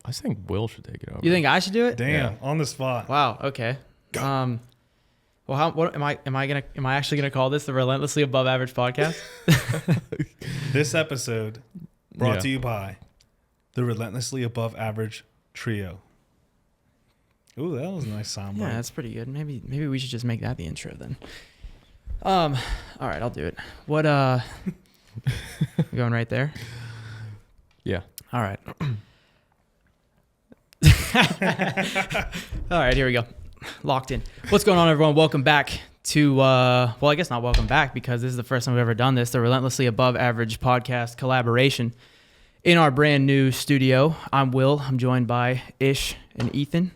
I think Will should take it over. You think I should do it? Damn, on the spot. Wow. Okay. Well, what am I actually gonna call this the Relentlessly Above Average podcast? This episode brought to you by the Relentlessly Above Average Trio. Ooh, that was a nice sound. Yeah, that's pretty good. Maybe we should just make that the intro then. All right, I'll do it. What you going right there? Yeah. All right. All right, here we go. Locked in. What's going on, everyone? Welcome back to well, I guess not welcome back, because this is the first time we've ever done this, the Relentlessly Above Average podcast collaboration in our brand new studio. I'm Will. I'm joined by Ish and Ethan.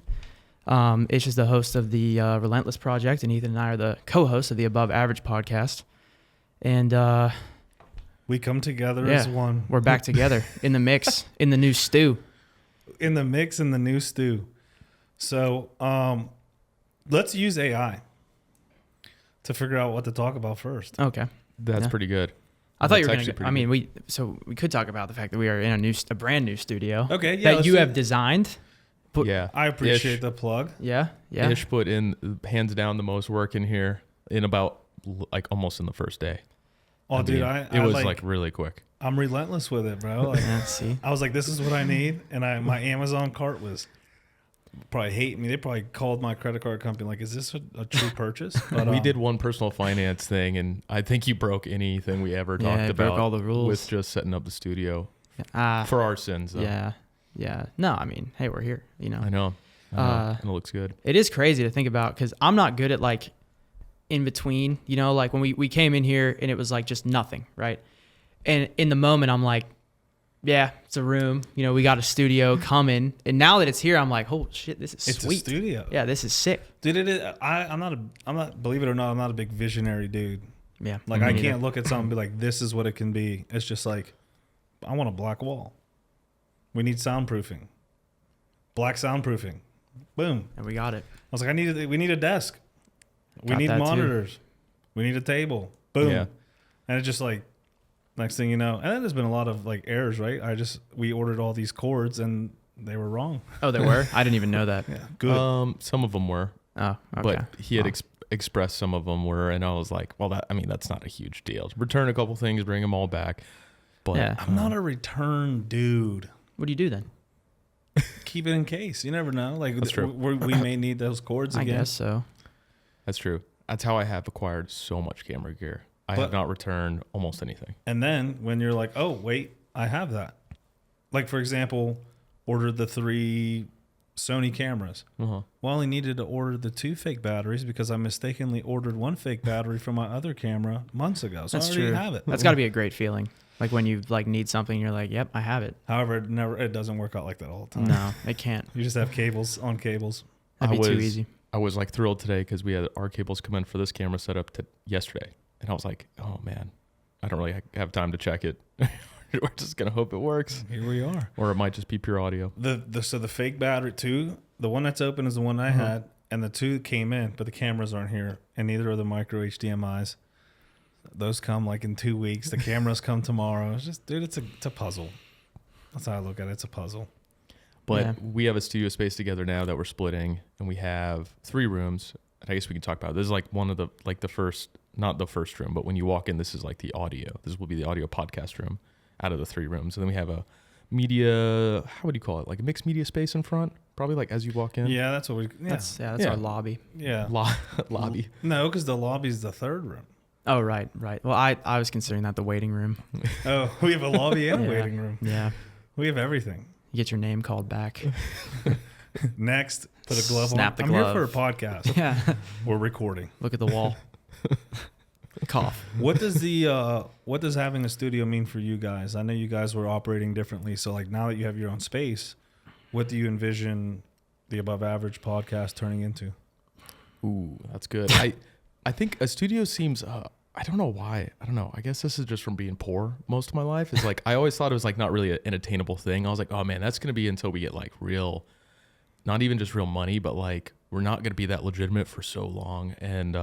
Ish is the host of the Relentless project, and Ethan and I are the co-hosts of the Above Average podcast. And we come together as one. We're back together in the mix, in the new stew. In the mix, in the new stew. So let's use AI to figure out what to talk about first. Okay. That's pretty good. I thought you were going to. I mean, we could talk about the fact that we are in a brand new studio. Okay, yeah. That you have designed. I appreciate the plug. Yeah. Ish put in hands down the most work in here in about like almost in the first day. Oh, dude, it was like really quick. I'm relentless with it, bro. Like, see. I was like, this is what I need, and my Amazon cart was probably hating me. They probably called my credit card company like, is this a true purchase? But, we did one personal finance thing, and I think you broke anything we ever talked about. Broke all the rules with just setting up the studio for our sins. Though. Yeah. No, I mean, hey, we're here. You know. I know. And it looks good. It is crazy to think about, because I'm not good at like in between. You know, like when we came in here and it was like just nothing, right? And in the moment, I'm like, yeah, it's a room. You know, we got a studio coming, and now that it's here, I'm like, oh shit, this is sweet. It's a studio. Yeah, this is sick. Dude, I'm not. Believe it or not, I'm not a big visionary dude. Yeah, like I can't look at something and be like, this is what it can be. It's just like, I want a black wall. We need soundproofing. Black soundproofing. Boom. And we got it. I was like, we need a desk. We need monitors. We need a table. Boom. Yeah. And it's just like, next thing you know, and then there's been a lot of like errors, right? We ordered all these cords and they were wrong. Oh, they were? I didn't even know that. Yeah, good. Some of them were. Oh, okay. But he had expressed some of them were, and I was like, well, that's not a huge deal. Return a couple things, bring them all back. But yeah. I'm not a return dude. What do you do then? Keep it in case. You never know. Like, that's true. We may need those cords again. I guess so. That's true. That's how I have acquired so much camera gear. I have not returned almost anything. And then when you're like, oh, wait, I have that. Like, for example, ordered the 3 Sony cameras. Uh-huh. Well, I only needed to order the 2 fake batteries because I mistakenly ordered 1 fake battery from my other camera months ago. So that's I already true. have it. That's got to be a great feeling. Like when you like need something, you're like, yep, I have it. However, it doesn't work out like that all the time. No, it can't. You just have cables on cables. That'd be too easy. I was like thrilled today because we had our cables come in for this camera setup yesterday. And I was like, oh man, I don't really have time to check it. We're just going to hope it works. Here we are. Or it might just be pure audio. So the fake battery 2, the one that's open is the one I had, and the 2 came in, but the cameras aren't here, and neither are the micro HDMIs. Those come like in 2 weeks. The cameras come tomorrow. It's just, dude, it's a puzzle. That's how I look at it. It's a puzzle. But we have a studio space together now that we're splitting, and we have 3 rooms. And I guess we can talk about it. This is like one of the, like the first, not the first room, but when you walk in, this is like the audio. This will be the audio podcast room out of the 3 rooms. And then we have a media, how would you call it? Like a mixed media space in front, probably like as you walk in. Yeah, that's what we, That's our lobby. Yeah. Lobby. No, because the lobby's the 3rd room. Oh, right. Well, I was considering that the waiting room. Oh, we have a lobby and a waiting room. Yeah. We have everything. You get your name called back. Next, put a glove Snap on. the glove. I'm here for a podcast. Yeah. We're recording. Look at the wall. Cough. What does having a studio mean for you guys? I know you guys were operating differently. So like now that you have your own space, what do you envision the Above Average podcast turning into? Ooh, that's good. I think a studio seems, I don't know why. I don't know. I guess this is just from being poor most of my life. It's like, I always thought it was like not really an attainable thing. I was like, oh man, that's going to be until we get like real, not even just real money, but like we're not going to be that legitimate for so long. And,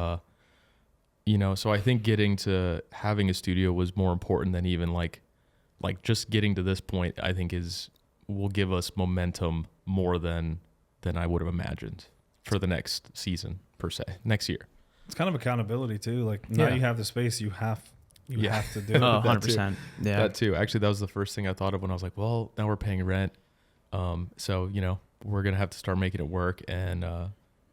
so I think getting to having a studio was more important than even like just getting to this point, I think is will give us momentum more than I would have imagined for the next season per se, next year. It's kind of accountability too. Like now you have the space, you have to do it. Oh, That 100%. Yeah. That too. Actually, that was the first thing I thought of when I was like, well, now we're paying rent. So, we're going to have to start making it work and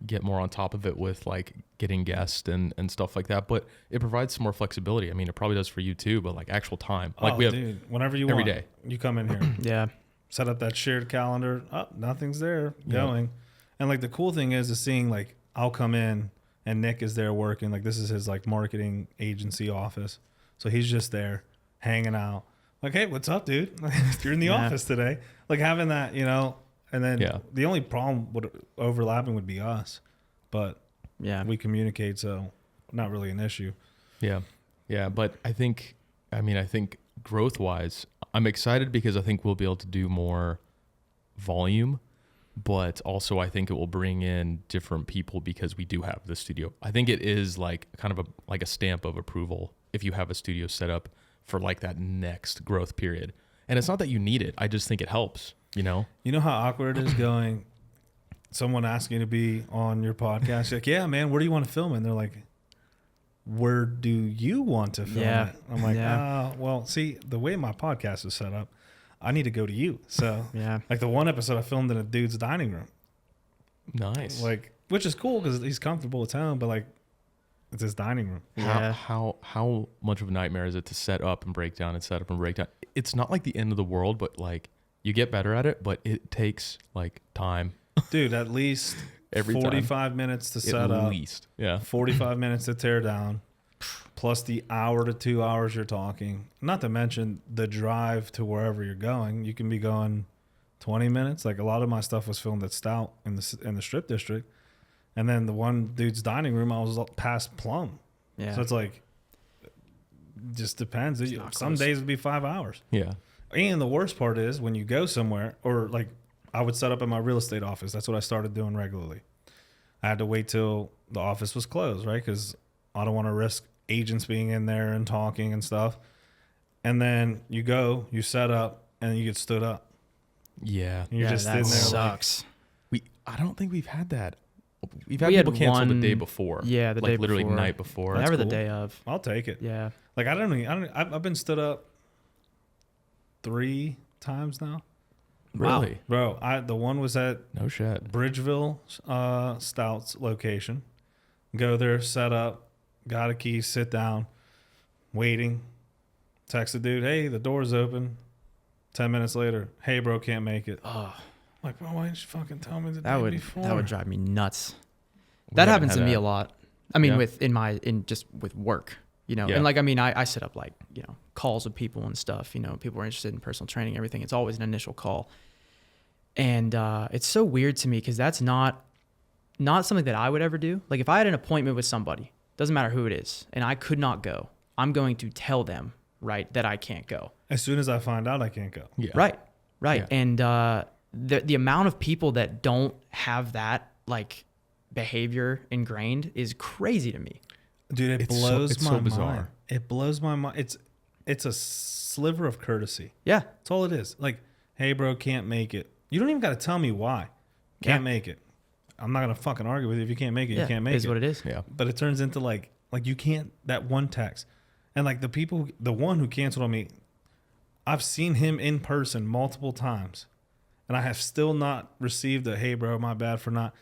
get more on top of it with like getting guests and stuff like that. But it provides some more flexibility. I mean, it probably does for you too, but like actual time. Like we have dude, whenever you every want, day. you come in here, Yeah. set up that shared calendar. Oh, nothing's there going. And like the cool thing is seeing like I'll come in and Nick is there working. Like this is his like marketing agency office. So he's just there hanging out. Like, hey, what's up, dude? You're in the office today. Like having that, and then the only problem with overlapping would be us. But we communicate, so not really an issue. Yeah. Yeah. But I think growth wise, I'm excited because I think we'll be able to do more volume, but also I think it will bring in different people because we do have the studio. I think it is like kind of a stamp of approval if you have a studio set up for like that next growth period. And it's not that you need it. I just think it helps, You know how awkward it is going, someone asking to be on your podcast. You're like, yeah, man, where do you want to film it? And they're like, where do you want to film it? I'm like, well, see, the way my podcast is set up, I need to go to you. So like the one episode I filmed in a dude's dining room. Nice. Like, which is cool because he's comfortable at home, but like it's his dining room. How much of a nightmare is it to set up and break down and set up and break down? It's not like the end of the world, but like you get better at it, but it takes like time. Dude, at least every 45 minutes to set up. At least. Yeah. 45 minutes to tear down. Plus the hour to 2 hours you're talking. Not to mention the drive to wherever you're going. You can be going 20 minutes. Like a lot of my stuff was filmed at Stout in the Strip District. And then the one dude's dining room, I was past Plum. Yeah. So it's like, just depends. Some days it'd be 5 hours. Yeah. And the worst part is when you go somewhere, or like I would set up in my real estate office. That's what I started doing regularly. I had to wait till the office was closed, right? Because I don't want to risk agents being in there and talking and stuff. And then you go, you set up, and you get stood up. Yeah. And you're just sitting there. Sucks. I don't think we've had that. We've had people cancel the day before. Yeah, the day like literally before. night before. Never the day of. I'll take it. Yeah. Like I've been stood up 3 times now. Really? Bro, the one was at no shit. Bridgeville Stouts location. Go there, set up, got a key, sit down, waiting. Text the dude, hey, the door's open. 10 minutes later, hey, bro, can't make it. Oh. Like, bro, why didn't you fucking tell me the day before? That would drive me nuts. That happens to me a lot. I mean, with work, and like, I mean, I set up like, calls with people and stuff, people are interested in personal training, everything. It's always an initial call. And it's so weird to me because that's not something that I would ever do. Like if I had an appointment with somebody, doesn't matter who it is, and I could not go, I'm going to tell them, right, that I can't go. As soon as I find out I can't go. Yeah. Right. Yeah. And the amount of people that don't have that like behavior ingrained is crazy to me. Dude, it blows my mind. It blows my mind. It's a sliver of courtesy. Yeah. That's all it is. Like, hey, bro, can't make it. You don't even got to tell me why. Can't make it. I'm not going to fucking argue with you. If you can't make it, you can't make it. It is what it is. Yeah. But it turns into like you can't, that one text. And like the one who canceled on me, I've seen him in person multiple times. And I have still not received a, hey, bro, my bad for not.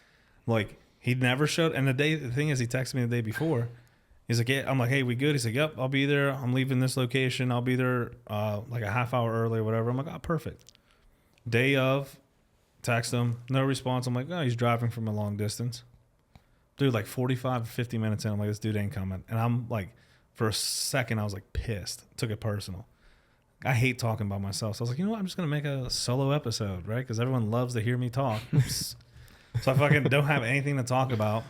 Like, he never showed. And the thing is, he texted me the day before. He's like, yeah. I'm like, hey, we good? He's like, yep, I'll be there. I'm leaving this location. I'll be there like a half hour early or whatever. I'm like, oh, perfect. Day of, text him. No response. I'm like, oh, he's driving from a long distance. Dude, like 45, 50 minutes in, I'm like, this dude ain't coming. And I'm like, for a second, I was like pissed. Took it personal. I hate talking by myself. So I was like, you know what? I'm just going to make a solo episode, right? Because everyone loves to hear me talk. So I fucking don't have anything to talk about.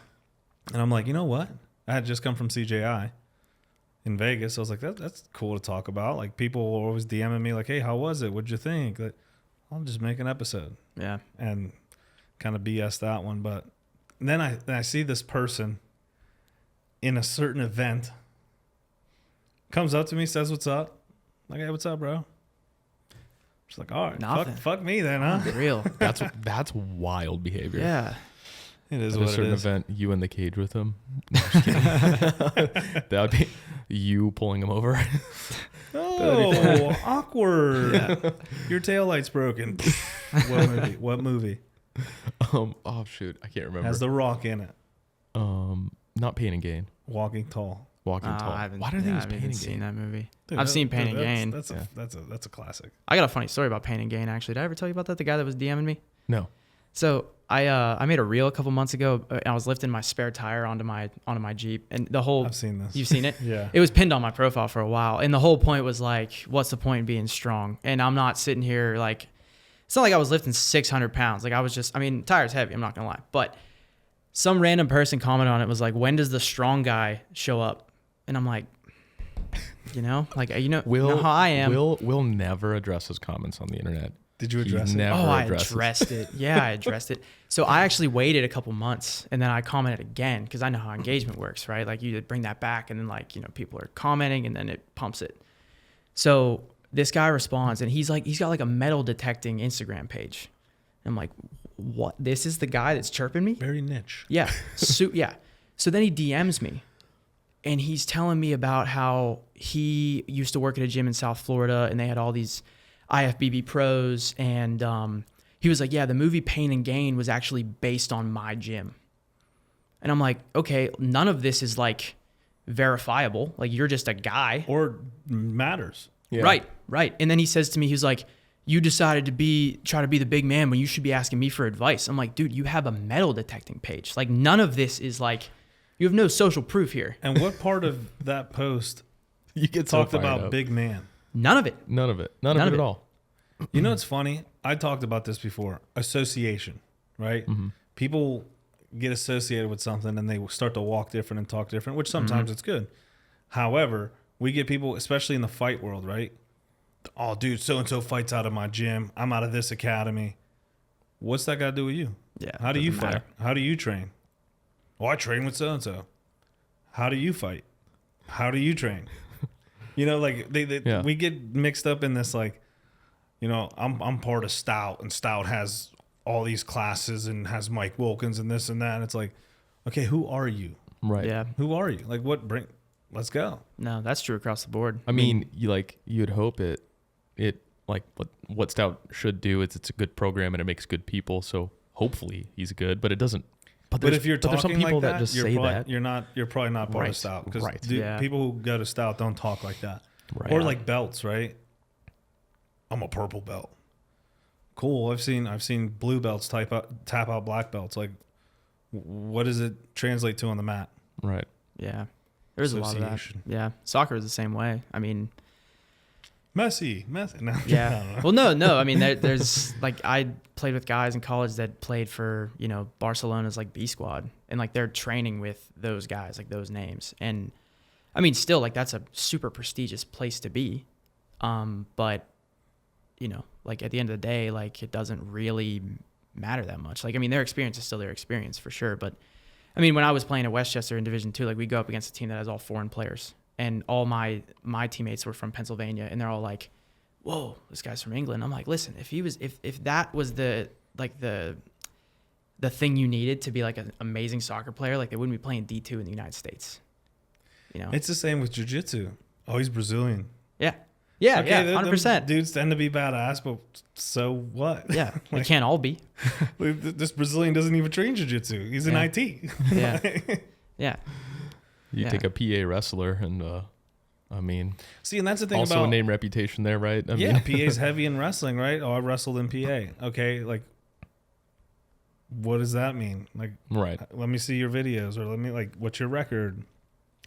And I'm like, you know what? I had just come from CJI in Vegas. So I was like, that's cool to talk about. Like, people were always DMing me like, hey, how was it? What'd you think? Like, I'll just make an episode. Yeah. And kind of BS that one. But then I see this person in a certain event, comes up to me, says what's up. Like, hey, what's up, bro? She's like, all right, Nothing. fuck me then, huh? Real. That's wild behavior. Yeah. It is At what a certain it is. event, you in the cage with him. No, I'm just kidding. That would be you pulling him over. Oh, awkward. Your taillight's broken. What movie? Oh shoot, I can't remember. Has The Rock in it. Not Pain and Gain. Walking Tall. Walking Tall. I haven't, Why do I think I it's haven't Pain even and seen Gain? that movie. Dude, I've seen Pain and Gain. That's a classic. I got a funny story about Pain and Gain, actually. Did I ever tell you about that? The guy that was DMing me? No. So I made a reel a couple months ago. I was lifting my spare tire onto my Jeep, and the whole I've seen this. You've seen it? Yeah. It was pinned on my profile for a while, and the whole point was like, what's the point in being strong? And I'm not sitting here like, it's not like I was lifting 600 pounds. Like I was just, I mean, tire's heavy. I'm not gonna lie, but some random person commented on it was like, when does the strong guy show up? And I'm like, like you know how I am. Will never address his comments on the internet. Did you address it? Never I addresses. addressed it. Yeah, I addressed it. So I actually waited a couple months and then I commented again because I know how engagement works, right? Like you bring that back and then like, people are commenting and then it pumps it. So this guy responds and he's got like a metal detecting Instagram page. And I'm like, what? This is the guy that's chirping me? Very niche. Yeah. Yeah. So then he DMs me and he's telling me about how he used to work at a gym in South Florida and they had all these IFBB pros, and he was like, yeah, the movie Pain and Gain was actually based on my gym. And I'm like, okay, none of this is like verifiable. Like you're just a guy. Or matters. Yeah. Right. And then he says to me, he's like, you decided to try to be the big man when you should be asking me for advice. I'm like, dude, you have a metal detecting page. Like none of this is like, you have no social proof here. And what part of that post You get talked so fired about up. big man? None of it. None of it at all. You know what's funny? I talked about this before. Association, right? Mm-hmm. People get associated with something and they start to walk different and talk different, which sometimes it's good. However, we get people, especially in the fight world, right? Oh, dude, so-and-so fights out of my gym. I'm out of this academy. What's that got to do with you? Yeah. How do you doesn't fight? matter. How do you train? Oh, I train with so-and-so. How do you fight? How do you train? Like we get mixed up in this, like, I'm part of Stout, and Stout has all these classes and has Mike Wilkins and this and that. And it's like, okay, who are you? Right. Yeah. Who are you? Like, let's go. No, that's true across the board. I mean, you'd hope it like what Stout should do is it's a good program and it makes good people. So hopefully he's good, but it doesn't. But if you're talking there's some people like that, just you're say probably, that. you're probably not part Right, of Stout, because right. Yeah. people who go to Stout don't talk like that. Right. Or like belts, right? I'm a purple belt. Cool. I've seen blue belts tap out black belts. Like, what does it translate to on the mat? Right. Yeah. There's a lot of that. Association. Yeah. Soccer is the same way. I mean, Messi. No, I yeah. don't know. Well, no. I mean, there's like, I played with guys in college that played for, Barcelona's like B squad, and like they're training with those guys, like those names. And I mean, still like that's a super prestigious place to be. But like at the end of the day, like it doesn't really matter that much. Like, I mean, their experience is still their experience for sure. But I mean, when I was playing at Westchester in Division II, like we go up against a team that has all foreign players, and all my teammates were from Pennsylvania, and they're all like, whoa, this guy's from England. I'm like, listen, if that was the thing you needed to be like an amazing soccer player, like they wouldn't be playing D2 in the United States. It's the same with jiu-jitsu. Oh, he's Brazilian. Yeah. Yeah, Okay, yeah, them 100%. dudes tend to be badass, but so what? Yeah, they Like, can't all be. this Brazilian doesn't even train jiu-jitsu. He's in Yeah. IT. Yeah. Yeah. You Yeah. take a PA wrestler and I mean, See, and that's the thing also about a name reputation there, right? I yeah, mean, PA's heavy in wrestling, right? Oh, I wrestled in PA. Okay, like, what does that mean? Like, right. let me see your videos, or what's your record?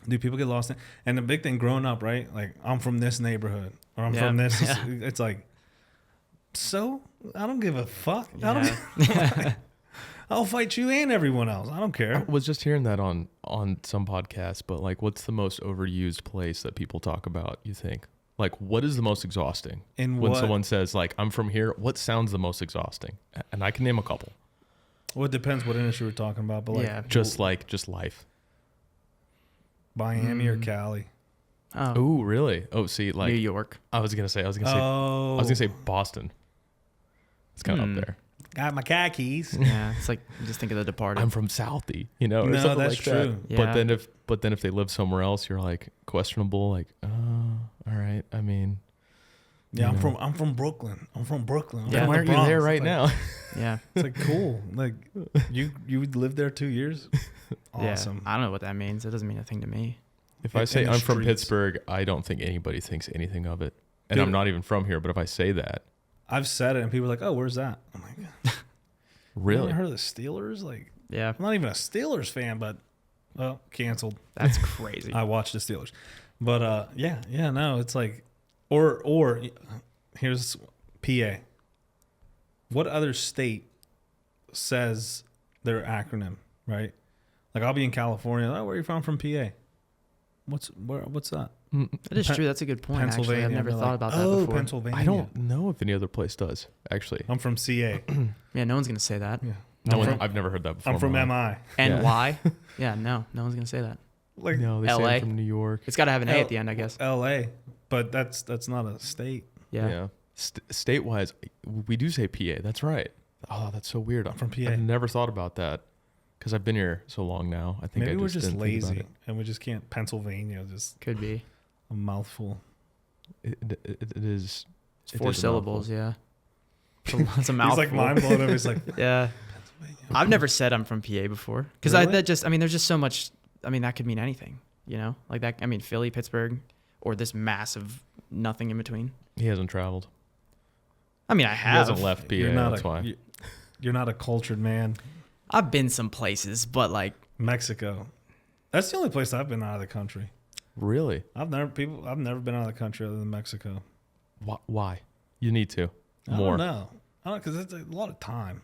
Do people get lost in? And the big thing growing up, right? Like, I'm from this neighborhood, or I'm from this. Yeah. It's like, so I don't give a fuck. Yeah. I'll fight you and everyone else. I don't I care. was just hearing that on some podcasts, but like, what's the most overused place that people talk about, you think? Like, what is the most exhausting? In when what? someone says, like, I'm from here, what sounds the most exhausting? And I can name a couple. Well, it depends what industry we're talking about, but like, Yeah. Just life. Miami or Cali. Oh, Ooh, really? Oh, see, New like York. I was gonna say Oh, Boston. It's kind of up there. got my car keys. Yeah, it's like just think of The Departed. I'm from Southie, you know, or No, something that's like that. true. Yeah. But then if they live somewhere else, you're like questionable. Like, all right. I mean, Yeah, you know. I'm from Brooklyn. I'm from Brooklyn. I'm Yeah. from Why the aren't you Bronx. there right It's now? like, Yeah. It's like cool. Like you would live there 2 years. Awesome. Yeah. I don't know what that means. It doesn't mean a thing to me. If I In say the I'm from streets. Pittsburgh, I don't think anybody thinks anything of it. And Dude. I'm not even from here. But if I say that, I've said it, and people are like, "Oh, where's that?" I'm like, "You really, ever heard of the Steelers?" Like, Yeah. I'm not even a Steelers fan, but well, canceled. That's crazy. I watch the Steelers, but yeah, no, it's like, or here's PA. What other state says their acronym, right? Like I'll be in California. Oh, where are you from? From PA. What's that? That is true. That's a good point. Actually, Pennsylvania. I've never They're thought like, about that oh, before. Pennsylvania. I don't know if any other place does actually. I'm from CA. Yeah, no one's gonna say that. Yeah. No I'm one, from, I've never heard that before. I'm from in my life. MI. And Yeah. why? Yeah, no one's gonna say that. Like No, they say LA? I'm from New York. It's got to have an A at the end, I guess. LA, but that's not a state. Yeah. State-wise, we do say PA. That's right. Oh, that's so weird. I'm from PA. I've never thought about that because I've been here so long now. I think Maybe I we're just just didn't think about lazy it. and we just can't. Pennsylvania, just Could be. a mouthful. It is. It's it 4 is a syllables. mouthful. Yeah. It's a mouthful. He's like mind blown over. He's like, Yeah. Pennsylvania. I've never said I'm from PA before because Really? there's just so much. I mean, that could mean anything, you know, like that. I mean, Philly, Pittsburgh, or this massive nothing in between. He hasn't traveled. I mean, I He have. hasn't left PA. You're not That's why. You're not a cultured man. I've been some places, but like, Mexico. That's the only place I've been out of the country. Really? I've never been out of the country other than Mexico. Why? You need to. I More. don't know. Because it's a lot of time.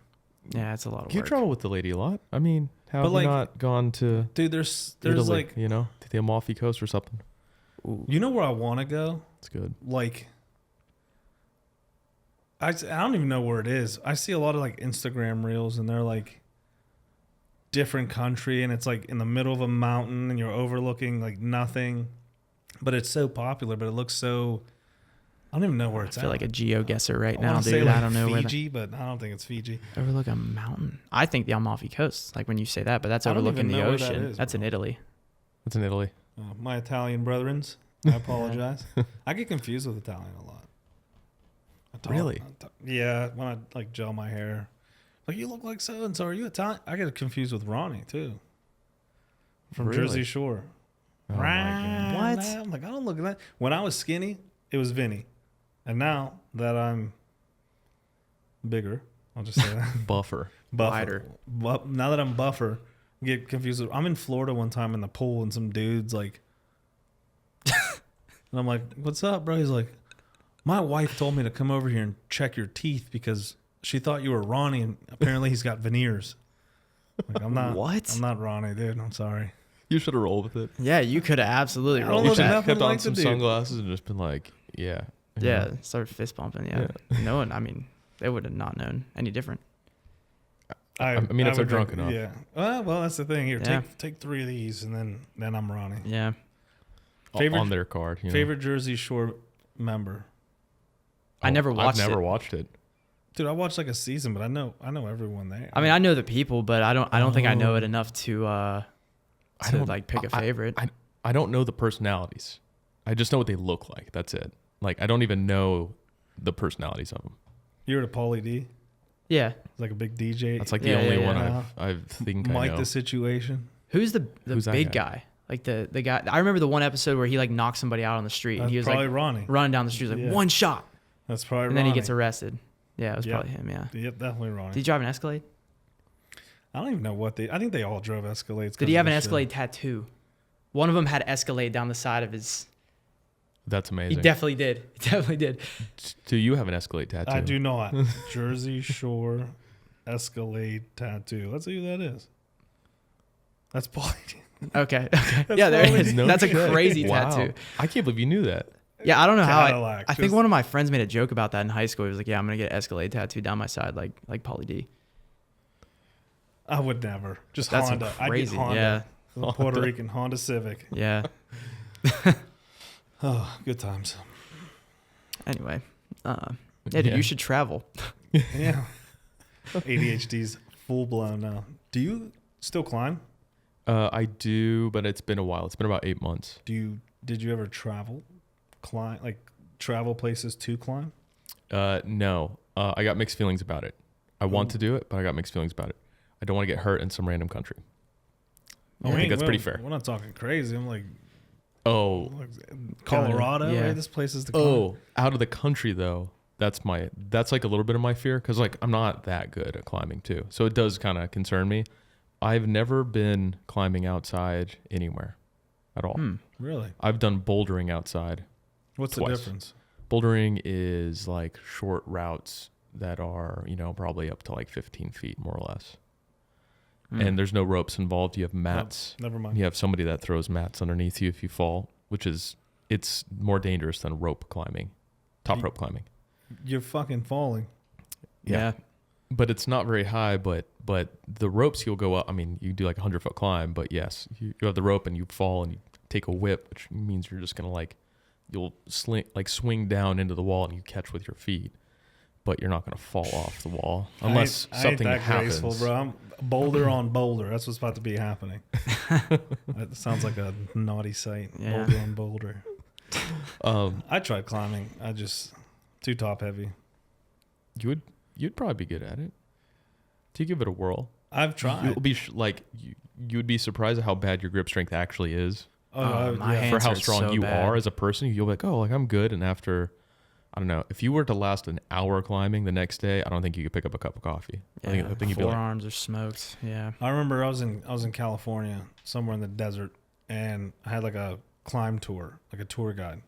yeah, it's a lot of You work. travel with the lady a lot. I mean, how But, have like, you not gone to Dude, there's Italy, like, you know, to the Amalfi Coast or something? Ooh. you know where I want to go? It's good. Like, I don't even know where it is. I see a lot of like Instagram reels and they're like different country and it's like in the middle of a mountain and you're overlooking like nothing. But it's so popular, but it looks so, I don't even know where it's I feel at. like a geo-guesser right I now, wanna dude. say, like, I don't know where Fiji, but I don't think it's Fiji. that overlook a mountain. I think the Amalfi Coast, like when you say that, but that's I don't overlooking even the know where that ocean. is, That's in bro. Italy. It's in Italy. My Italian brethrens, I apologize. I get confused with Italian a lot. Really? Yeah, when I like gel my hair. Like, you look like so and so. Are you Italian? I get confused with Ronnie too. From Really? Jersey Shore. Oh my God. What? I'm like, I don't look at that. When I was skinny, it was Vinny. And now that I'm bigger, I'll just say that. Buffer. Buffer. Now that I'm buffer, I get confused. I'm in Florida one time in the pool and some dude's like, and I'm like, what's up, bro? He's like, my wife told me to come over here and check your teeth because she thought you were Ronnie and apparently he's got veneers. Like, I'm not. What? I'm not Ronnie, dude. I'm sorry. You should have rolled with it. Yeah, you could have absolutely I rolled don't with look that. enough Kept like on the some dude. sunglasses and just been like, yeah. you Yeah, know. start fist bumping. Yeah. No one. I mean, they would have not known any different. I mean, if they're would drunk drink- enough. Yeah. Well, that's the thing. Here, Yeah. take 3 of these, and then I'm Ronnie. Yeah. Favorite- on their card. You know? Favorite Jersey Shore member, I never watched I've never it. watched it. dude. I watched like a season, but I know everyone there. I mean, I know the people, but I don't think I know it enough to don't- like pick a favorite. I don't know the personalities. I just know what they look like. That's it. Like, I don't even know the personalities of them. You heard of Pauly D? Yeah. He's like a big DJ. That's like the Yeah, only yeah, one yeah. I think I Mike know. the Situation. Who's the Who's that big guy? guy? Like the guy. I remember the one episode where he like knocked somebody out on the street, and That's he was probably like Ronnie. running down the street, like Yeah. one shot, That's probably and Ronnie. then he gets arrested. Yeah, it was Yep. probably him. Yeah. Yep, definitely Ronnie. Did he drive an Escalade? I don't even know what I think they all drove Escalades. Did he have an Escalade tattoo? One of them had Escalade down the side of his. That's He amazing. definitely did. He definitely did. Do you have an Escalade tattoo? I do not. Jersey Shore Escalade tattoo. Let's see who that is. That's Pauly D. Okay. Okay. Yeah, there it probably- is. No That's a shit. crazy Wow. tattoo. I can't believe you knew that. Yeah, I don't know how. Cadillac, I think just- one of my friends made a joke about that in high school. He was like, "Yeah, I'm gonna get Escalade tattooed down my side, like Pauly D." I would never. Just That's Honda. crazy. I'd get Honda. Yeah. The Puerto Rican Honda Civic. Yeah. Oh, good times. Anyway, Eddie, Yeah. you should travel. Yeah. ADHD's full blown now. Do you still climb? I do, but it's been a while. It's been about 8 months. Did you ever climb, like travel places to climb? No. I got mixed feelings about it. I want to do it, but I got mixed feelings about it. I don't want to get hurt in some random country. I think that's pretty fair. We're not talking crazy. I'm like, Oh, Colorado. Yeah. Right? This place is the climb. oh, out of the country though. That's like a little bit of my fear because like I'm not that good at climbing too, so it does kind of concern me. I've never been climbing outside anywhere at all. Really? I've done bouldering outside. What's Twice. the difference? Bouldering is like short routes that are, probably up to like 15 feet more or less. And there's no ropes involved. You have mats. Never mind. You have somebody that throws mats underneath you if you fall, it's more dangerous than rope climbing, rope climbing. You're fucking falling. Yeah. But it's not very high, but the ropes you'll go up. I mean, you do like a 100-foot climb, but yes, you have the rope and you fall and you take a whip, which means you're just going to you'll swing down into the wall and you catch with your feet, but you're not going to fall off the wall unless something I ain't that happens. graceful, bro. I'm boulder on boulder. That's what's about to be happening. That sounds like a naughty sight. Yeah. Boulder on boulder. I tried climbing. Too top heavy. You'd probably be good at it. Do you give it a whirl? I've tried. You'll be you would be surprised at how bad your grip strength actually is. My hands For how hurt strong so you bad. are as a person. You'll be like, oh, like I'm good. And after, I don't know, if you were to last an hour climbing the next day, I don't think you could pick up a cup of coffee. I think you'd be like, forearms are smoked. Yeah. I remember I was in California, somewhere in the desert, and I had like a climb tour, like a tour guide.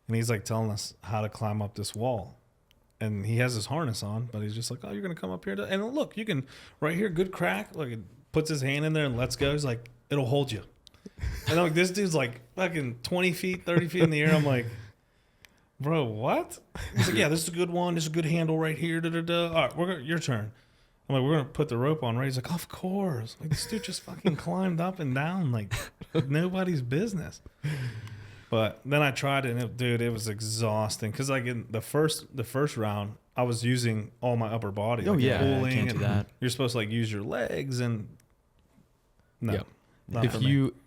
And he's like telling us how to climb up this wall. And he has his harness on, but he's just like, oh, you're going to come up here. And look, you can, right here, good crack. Like, it puts his hand in there and lets go. He's like, it'll hold you. And I'm like, this dude's like fucking 20 feet, 30 feet in the air. I'm like, bro, what? He's like, yeah, this is a good one. This is a good handle right here. Da, da, da. All right, your turn. I'm like, we're going to put the rope on, right? He's like, of course. Like, this dude just fucking climbed up and down like nobody's business. But then I tried it, and it was exhausting. Because like in the first round, I was using all my upper body. Oh, like yeah. pulling, Can't do and that. You're supposed to like use your legs and no. Yep. not for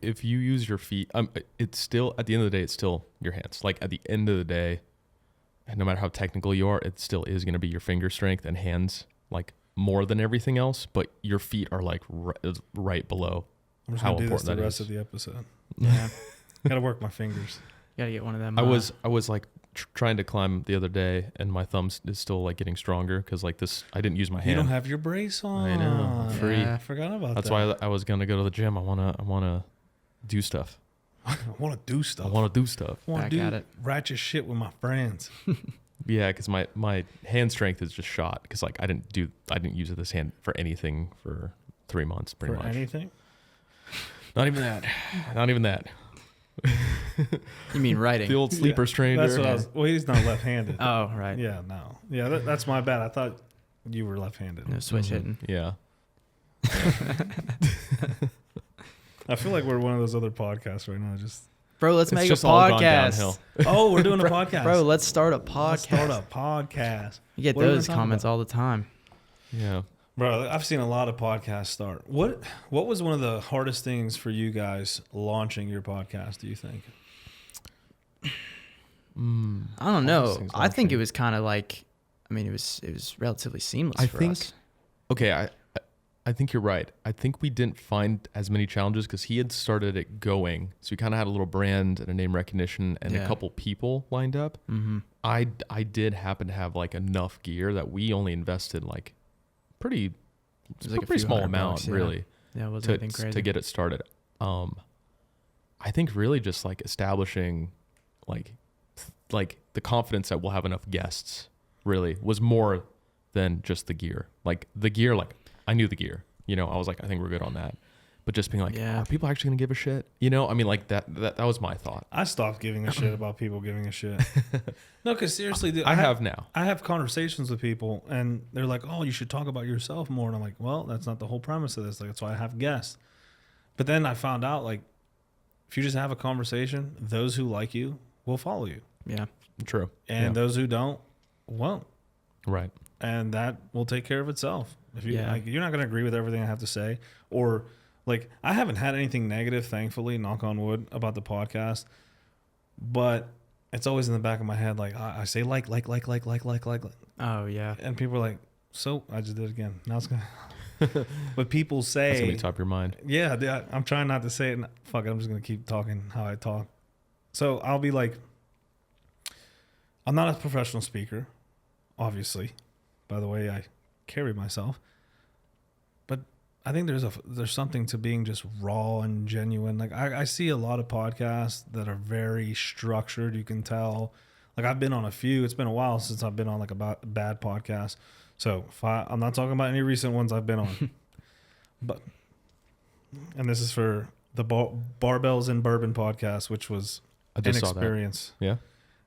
if you use your feet, it's still at the end of the day, it's still your hands. Like at the end of the day, no matter how technical you are, it still is going to be your finger strength and hands, like more than everything else. But your feet are like right below. I'm just how gonna do this important the that rest is. of the episode. Yeah. Gotta work my fingers. Gotta get one of them. I was like trying to climb the other day, and my thumb is still like getting stronger because like this, I didn't use my hand. You don't have your brace on. I know. Free. Yeah. I forgot about That's that. why I was gonna go to the gym. I wanna do stuff. I want to do stuff. I want to do stuff. I want Back to at do it. ratchet shit with my friends. Yeah, because my hand strength is just shot because like I didn't use this hand for anything for 3 months pretty For much. anything? Not even that. Not even that. You mean writing? The old sleeper strainer. That's what I was. Well, he's not left-handed. Oh, right. Yeah, no. Yeah, that's my bad. I thought you were left-handed. No switch hitting. Yeah. I feel like we're one of those other podcasts right now. Just Bro, let's It's make a just all gone podcast. downhill. oh, we're doing a podcast. Bro, let's start a podcast. Let's start a podcast. You get What are we those gonna talk comments about? all the time. Yeah. Bro, I've seen a lot of podcasts start. What was one of the hardest things for you guys launching your podcast, do you think? I don't Hardest know. things I think launching. it was kind of like, I mean, it was relatively seamless I for think- us. Okay, I think you're right. I think we didn't find as many challenges because he had started it going. So we kind of had a little brand and a name recognition and Yeah. a couple people lined up. Mm-hmm. I did happen to have like enough gear that we only invested like pretty It was like a pretty few small $100 amount yeah. really Yeah, it wasn't to anything crazy. to get it started. I think really just like establishing like the confidence that we'll have enough guests really was more than just the gear. Like the gear, like I knew the gear, I was like, I think we're good on that. But just being like, Yeah. are people actually gonna give a shit? I mean, like that was my thought. I stopped giving a shit about people giving a shit. No, because seriously, dude, I have now. I have conversations with people, and they're like, "Oh, you should talk about yourself more." And I'm like, "Well, that's not the whole premise of this. Like, that's why I have guests." But then I found out, like, if you just have a conversation, those who like you will follow you. Yeah. True. And those who don't won't. Right. And that will take care of itself. If you Yeah. like, you're not going to agree with everything I have to say, or like I haven't had anything negative, thankfully, knock on wood, about the podcast. But it's always in the back of my head, like I say like, Oh yeah. and people are like, so I just did it again. Now it's gonna. But people That's gonna say, be top of your mind. yeah, I'm trying not to say it. Fuck it, I'm just gonna keep talking how I talk. So I'll be like, I'm not a professional speaker, obviously, by the way I carry myself. But I think there's something to being just raw and genuine. Like I see a lot of podcasts that are very structured. You can tell. Like I've been on a few. It's been a while since I've been on like a bad podcast. So I'm not talking about any recent ones I've been on. And this is for the Barbells and Bourbon podcast, which was I an just saw experience. that. Yeah.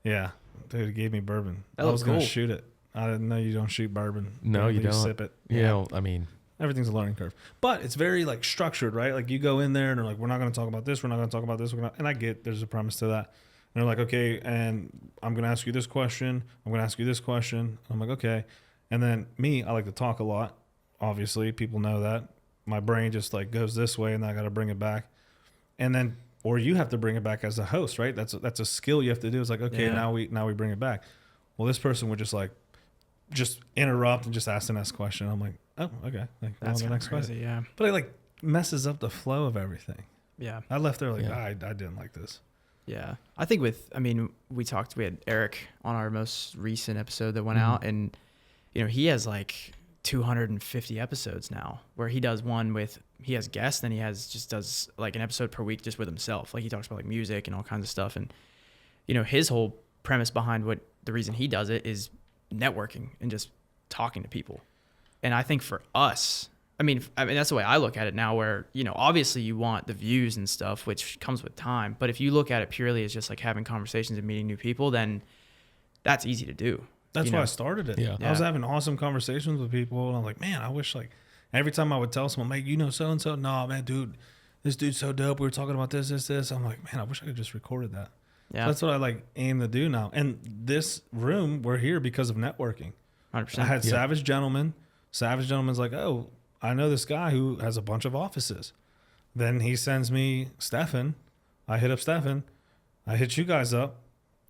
Yeah. Dude, it gave me bourbon. That I looks was going to cool. shoot it. I didn't know you don't shoot bourbon. No, you don't. Sip it. Yeah. Well, I mean, Everything's a learning curve. But it's very like structured, right? Like you go in there and they're like, we're not going to talk about this. We're not going to talk about this. And I get there's a premise to that. And they're like, okay, and I'm going to ask you this question. I'm going to ask you this question. I'm like, okay. And then me, I like to talk a lot. Obviously, people know that. My brain just like goes this way and I got to bring it back. And then, or you have to bring it back as a host, right? That's a skill you have to do. It's like, okay, now we bring it back. Well, this person would just interrupt and just ask the next question. I'm like, oh, okay. Like, That's the next crazy. question. Yeah. But it like messes up the flow of everything. Yeah. I left there like, Yeah. I didn't like this. Yeah. I think we had Eric on our most recent episode that went out, and, he has like 250 episodes now where he does he has guests, and does like an episode per week just with himself. Like he talks about like music and all kinds of stuff. And, his whole premise behind the reason he does it is networking and just talking to people. And I think for us, I mean, that's the way I look at it now, where, obviously you want the views and stuff, which comes with time. But if you look at it purely as just like having conversations and meeting new people, then that's easy to do. That's why I started it. Yeah. I was having awesome conversations with people, and I'm like, man, I wish like every time I would tell someone, like, so-and-so, no, man, dude, this dude's so dope. We were talking about this. I'm like, man, I wish I could just recorded that. Yeah. So that's what I like aim to do now. And this room, we're here because of networking. 100%. I had Savage Gentleman. Savage Gentleman's like, oh, I know this guy who has a bunch of offices. Then he sends me Stefan. I hit up Stefan. I hit you guys up.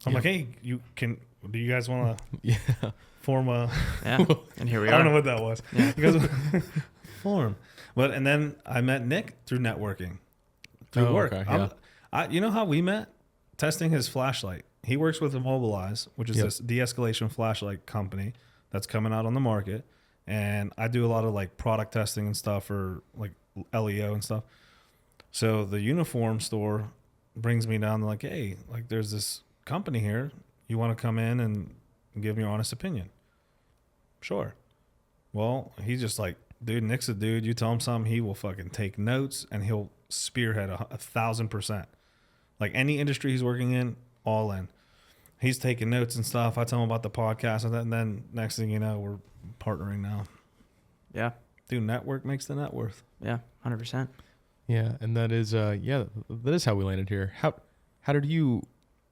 I'm like, hey, do you guys want to form a... Yeah. And here we are. I don't know what that was. Yeah. You guys form. And then I met Nick through networking, through work. Okay, yeah. You know how we met? Testing his flashlight. He works with Immobilize, which is this de-escalation flashlight company that's coming out on the market. And I do a lot of like product testing and stuff, or like LEO and stuff. So the uniform store brings me down to like, hey, like there's this company here. You want to come in and give me your honest opinion? Sure. Well, he's just like, dude, Nick's a dude. You tell him something, he will fucking take notes and he'll spearhead 1,000%. Like any industry he's working in, all in. He's taking notes and stuff. I tell him about the podcast, and then next thing you know, we're partnering now. Yeah. Dude, network makes the net worth. Yeah. 100%. Yeah, and that is that is how we landed here.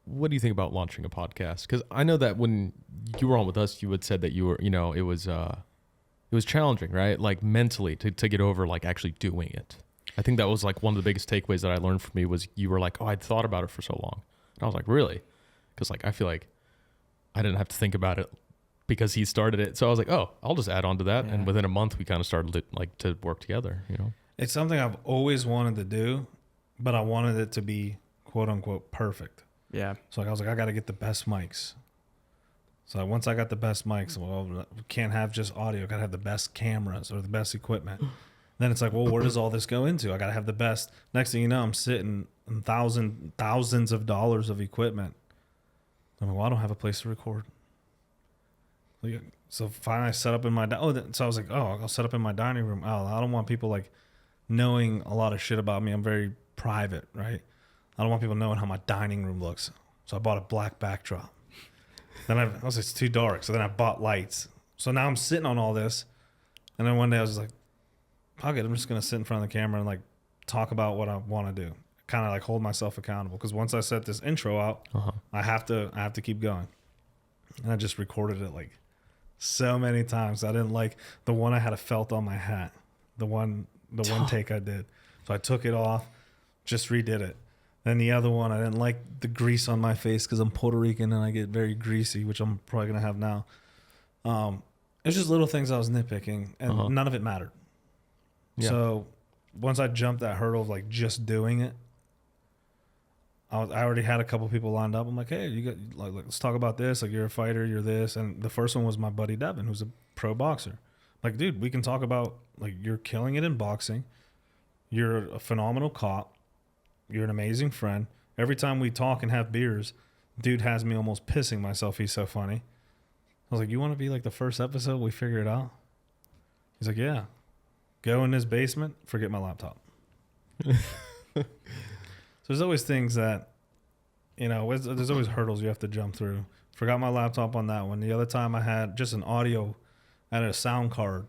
What do you think about launching a podcast? Because I know that when you were on with us, you had said that you were, it was challenging, right? Like mentally to get over like actually doing it. I think that was like one of the biggest takeaways that I learned from you was you were like, oh, I'd thought about it for so long. And I was like, really? Because like I feel like I didn't have to think about it because he started it. So I was like, oh, I'll just add on to that. Yeah. And within a month, we kind of started to work together, It's something I've always wanted to do, but I wanted it to be quote unquote perfect. Yeah. So I was like, I got to get the best mics. So once I got the best mics, well, we can't have just audio. Got to have the best cameras or the best equipment. Then it's like, well, where does all this go into? I got to have the best. Next thing you know, I'm sitting in thousands of dollars of equipment. I'm like, well, I don't have a place to record. So finally I set up in my, so I was like, oh, I'll set up in my dining room. Oh, I don't want people like knowing a lot of shit about me. I'm very private, right? I don't want people knowing how my dining room looks. So I bought a black backdrop. Then I was like, it's too dark. So then I bought lights. So now I'm sitting on all this. And then one day I was like, fuck it, I'm just going to sit in front of the camera and like talk about what I want to do. kind of like hold myself accountable, because once I set this intro out, I have to keep going. And I just recorded it like so many times. I didn't like the one I had a felt on my hat, the one take I did. So I took it off, just redid it. Then the other one, I didn't like the grease on my face because I'm Puerto Rican and I get very greasy, which I'm probably gonna have now. It's just little things I was nitpicking, and none of it mattered. Yeah. So once I jumped that hurdle of like just doing it, I already had a couple people lined up. I'm like, hey, you got like let's talk about this. Like, you're a fighter, you're this, and the first one was my buddy Devin, who's a pro boxer. Like, dude, we can talk about, like, you're killing it in boxing. You're a phenomenal cop. You're an amazing friend. Every time we talk and have beers, dude has me almost pissing myself. He's so funny. I was like, you want to be like the first episode? We figure it out. He's like, yeah. Go in his basement, forget my laptop. So there's always things that, you know, there's always hurdles you have to jump through. Forgot my laptop on that one. The other time I had just an audio, I had a sound card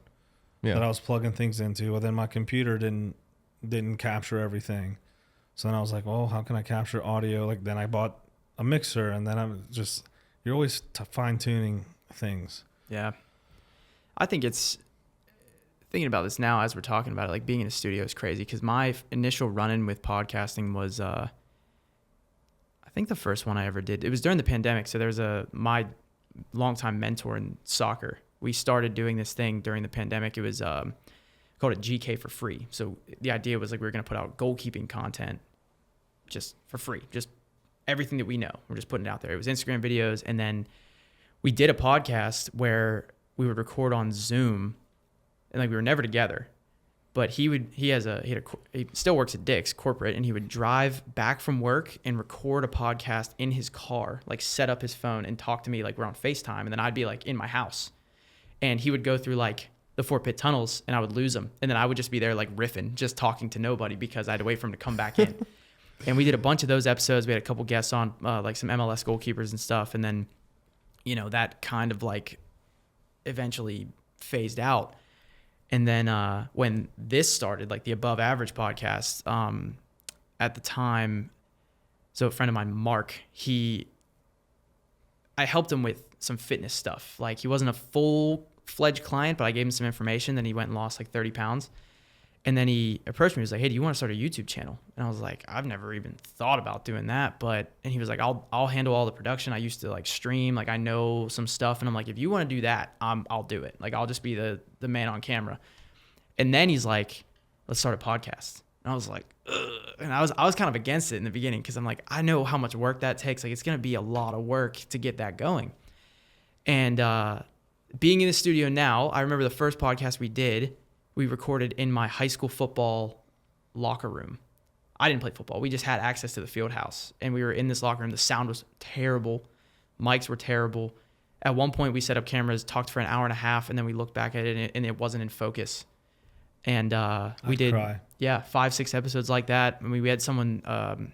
that I was plugging things into. Well, then my computer didn't capture everything. So then I was like, well, how can I capture audio? Like, then I bought a mixer, and then I'm just, you're always fine tuning things. Yeah. I think it's, thinking about this now as we're talking about it, like being in a studio is crazy, because my initial run-in with podcasting was, I think the first one I ever did, it was during the pandemic. So there's my longtime mentor in soccer. We started doing this thing during the pandemic. It was called it GK for free. So the idea was like we were going to put out goalkeeping content just for free, just everything that we know. We're just putting it out there. It was Instagram videos. And then we did a podcast where we would record on Zoom, and like we were never together, but he still works at Dick's corporate, and he would drive back from work and record a podcast in his car, like set up his phone and talk to me like we're on FaceTime. And then I'd be like in my house, and he would go through like the Fort Pitt tunnels, and I would lose him. And then I would just be there like riffing, just talking to nobody, because I had to wait for him to come back in. And we did a bunch of those episodes. We had a couple guests on, like some MLS goalkeepers and stuff. And then, you know, that kind of like eventually phased out. And then when this started, like the Above Average podcast, at the time, so a friend of mine, Mark, I helped him with some fitness stuff. Like, he wasn't a full-fledged client, but I gave him some information. Then he went and lost like 30 pounds. And then he approached me. He was like, hey, do you want to start a YouTube channel? And I was like, I've never even thought about doing that. And he was like, I'll handle all the production. I used to like stream. Like, I know some stuff. And I'm like, if you want to do that, I'll do it. Like, I'll just be the man on camera. And then he's like, let's start a podcast. And I was like, ugh. And I was kind of against it in the beginning, because I'm like, I know how much work that takes. Like, it's going to be a lot of work to get that going. And being in the studio now, I remember the first podcast we did, we recorded in my high school football locker room. I didn't play football. We just had access to the field house. And we were in this locker room. The sound was terrible. Mics were terrible. At one point, we set up cameras, talked for an hour and a half, and then we looked back at it, and it wasn't in focus. And we did, 5-6 episodes like that. I mean, we had someone,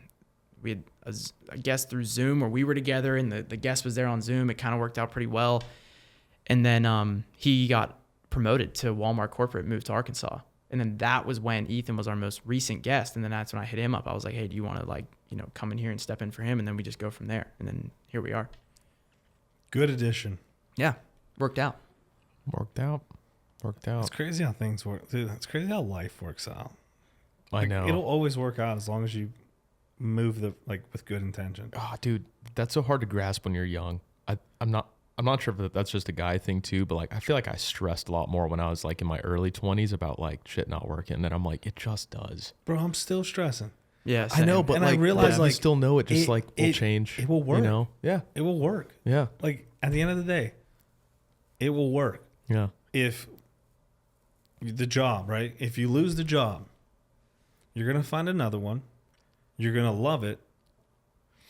we had a guest through Zoom where we were together, and the guest was there on Zoom. It kind of worked out pretty well. And then he got promoted to Walmart corporate, moved to Arkansas. And then that was when Ethan was our most recent guest. And then that's when I hit him up. I was like, hey, do you want to like, you know, come in here and step in for him? And then we just go from there. And then here we are. Good addition. Yeah. Worked out. It's crazy how things work. Dude, it's crazy how life works out. I know. It'll always work out as long as you move with good intention. Oh, dude, that's so hard to grasp when you're young. I'm not sure if that's just a guy thing too, but like I feel like I stressed a lot more when I was like in my early 20s about like shit not working. And then I'm like, it just does. Bro, I'm still stressing. Yeah, same. I know, but and like, I realize like, you still know it just will change. It will work. You know? Yeah. It will work. Yeah. Like, at the end of the day, it will work. Yeah. If the job, right? If you lose the job, you're going to find another one. You're going to love it,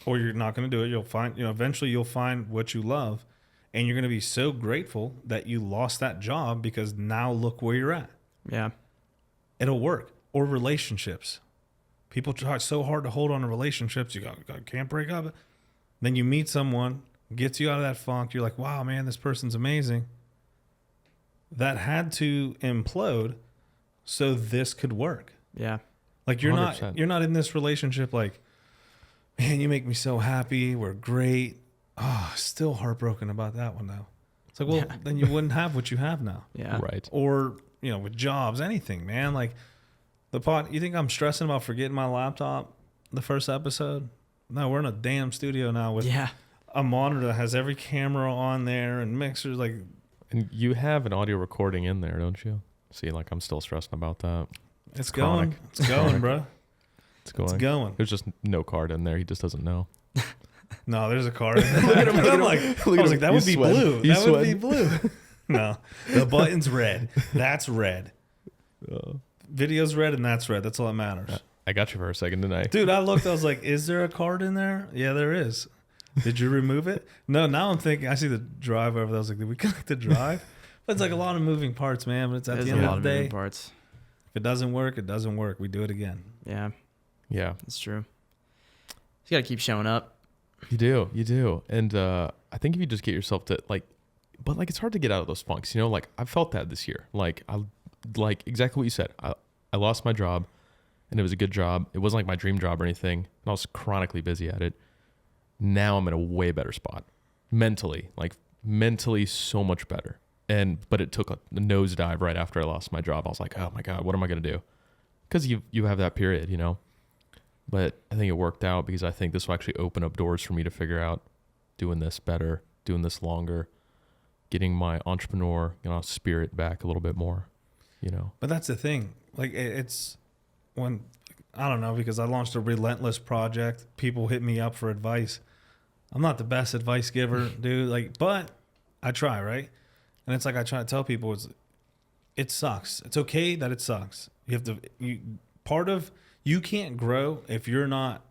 or you're not going to do it. You'll find, eventually you'll find what you love, and you're going to be so grateful that you lost that job, because now look where you're at. Yeah. It'll work. Or relationships. People try so hard to hold on to relationships. You can't break up. Then you meet someone, gets you out of that funk. You're like, wow, man, this person's amazing. That had to implode so this could work. Yeah. Like you're not in this relationship like, man, you make me so happy. We're great. Oh, still heartbroken about that one though. It's like, well, then you wouldn't have what you have now. Yeah. Right. Or, with jobs, anything, man. Like you think I'm stressing about forgetting my laptop the first episode? No, we're in a damn studio now with a monitor that has every camera on there and mixers. Like, and you have an audio recording in there, don't you? See, like I'm still stressing about that. It's going. It's going, bro. It's going. It's going. There's just no card in there. He just doesn't know. No, there's a card. I'm like, that would be blue. That would be blue. No, the button's red. That's red. Video's red and that's red. That's all that matters. I got you for a second tonight. Dude, I looked. I was like, is there a card in there? Yeah, there is. Did you remove it? No, now I'm thinking. I see the drive over there. I was like, did we connect the drive? But it's like a lot of moving parts, man. But it's at the end of the day. Parts. If it doesn't work, it doesn't work. We do it again. Yeah. Yeah. That's true. You got to keep showing up. You do. And I think if you just get yourself to but it's hard to get out of those funks, like I felt that this year. Like exactly what you said. I lost my job and it was a good job. It wasn't like my dream job or anything. And I was chronically busy at it. Now I'm in a way better spot mentally so much better. But it took a nosedive right after I lost my job. I was like, oh my God, what am I going to do? Because you have that period, But I think it worked out because I think this will actually open up doors for me to figure out doing this better, doing this longer, getting my entrepreneur, spirit back a little bit more, But that's the thing. Like it's when, I don't know, because I launched a Relentless project. People hit me up for advice. I'm not the best advice giver, dude. But I try, right? And it's like I try to tell people it sucks. It's okay that it sucks. You can't grow if you're not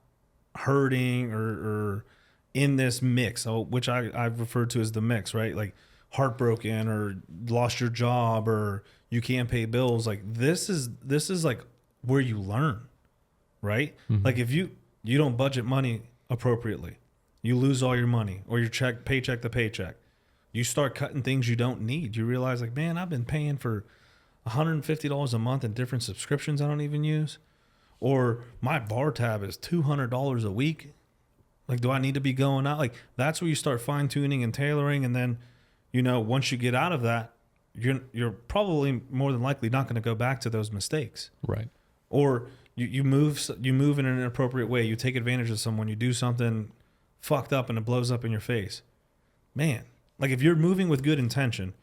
hurting or in this mix, which I've referred to as the mix, right? Like heartbroken or lost your job or you can't pay bills. Like this is like where you learn, right? Mm-hmm. Like if you don't budget money appropriately, you lose all your money or your paycheck to paycheck. You start cutting things you don't need. You realize like, man, I've been paying for $150 a month in different subscriptions I don't even use. Or my bar tab is $200 a week. Like, do I need to be going out? Like, that's where you start fine tuning and tailoring. And then, once you get out of that, you're probably more than likely not going to go back to those mistakes. Right. Or you move in an inappropriate way. You take advantage of someone. You do something fucked up and it blows up in your face. Man, like if you're moving with good intention,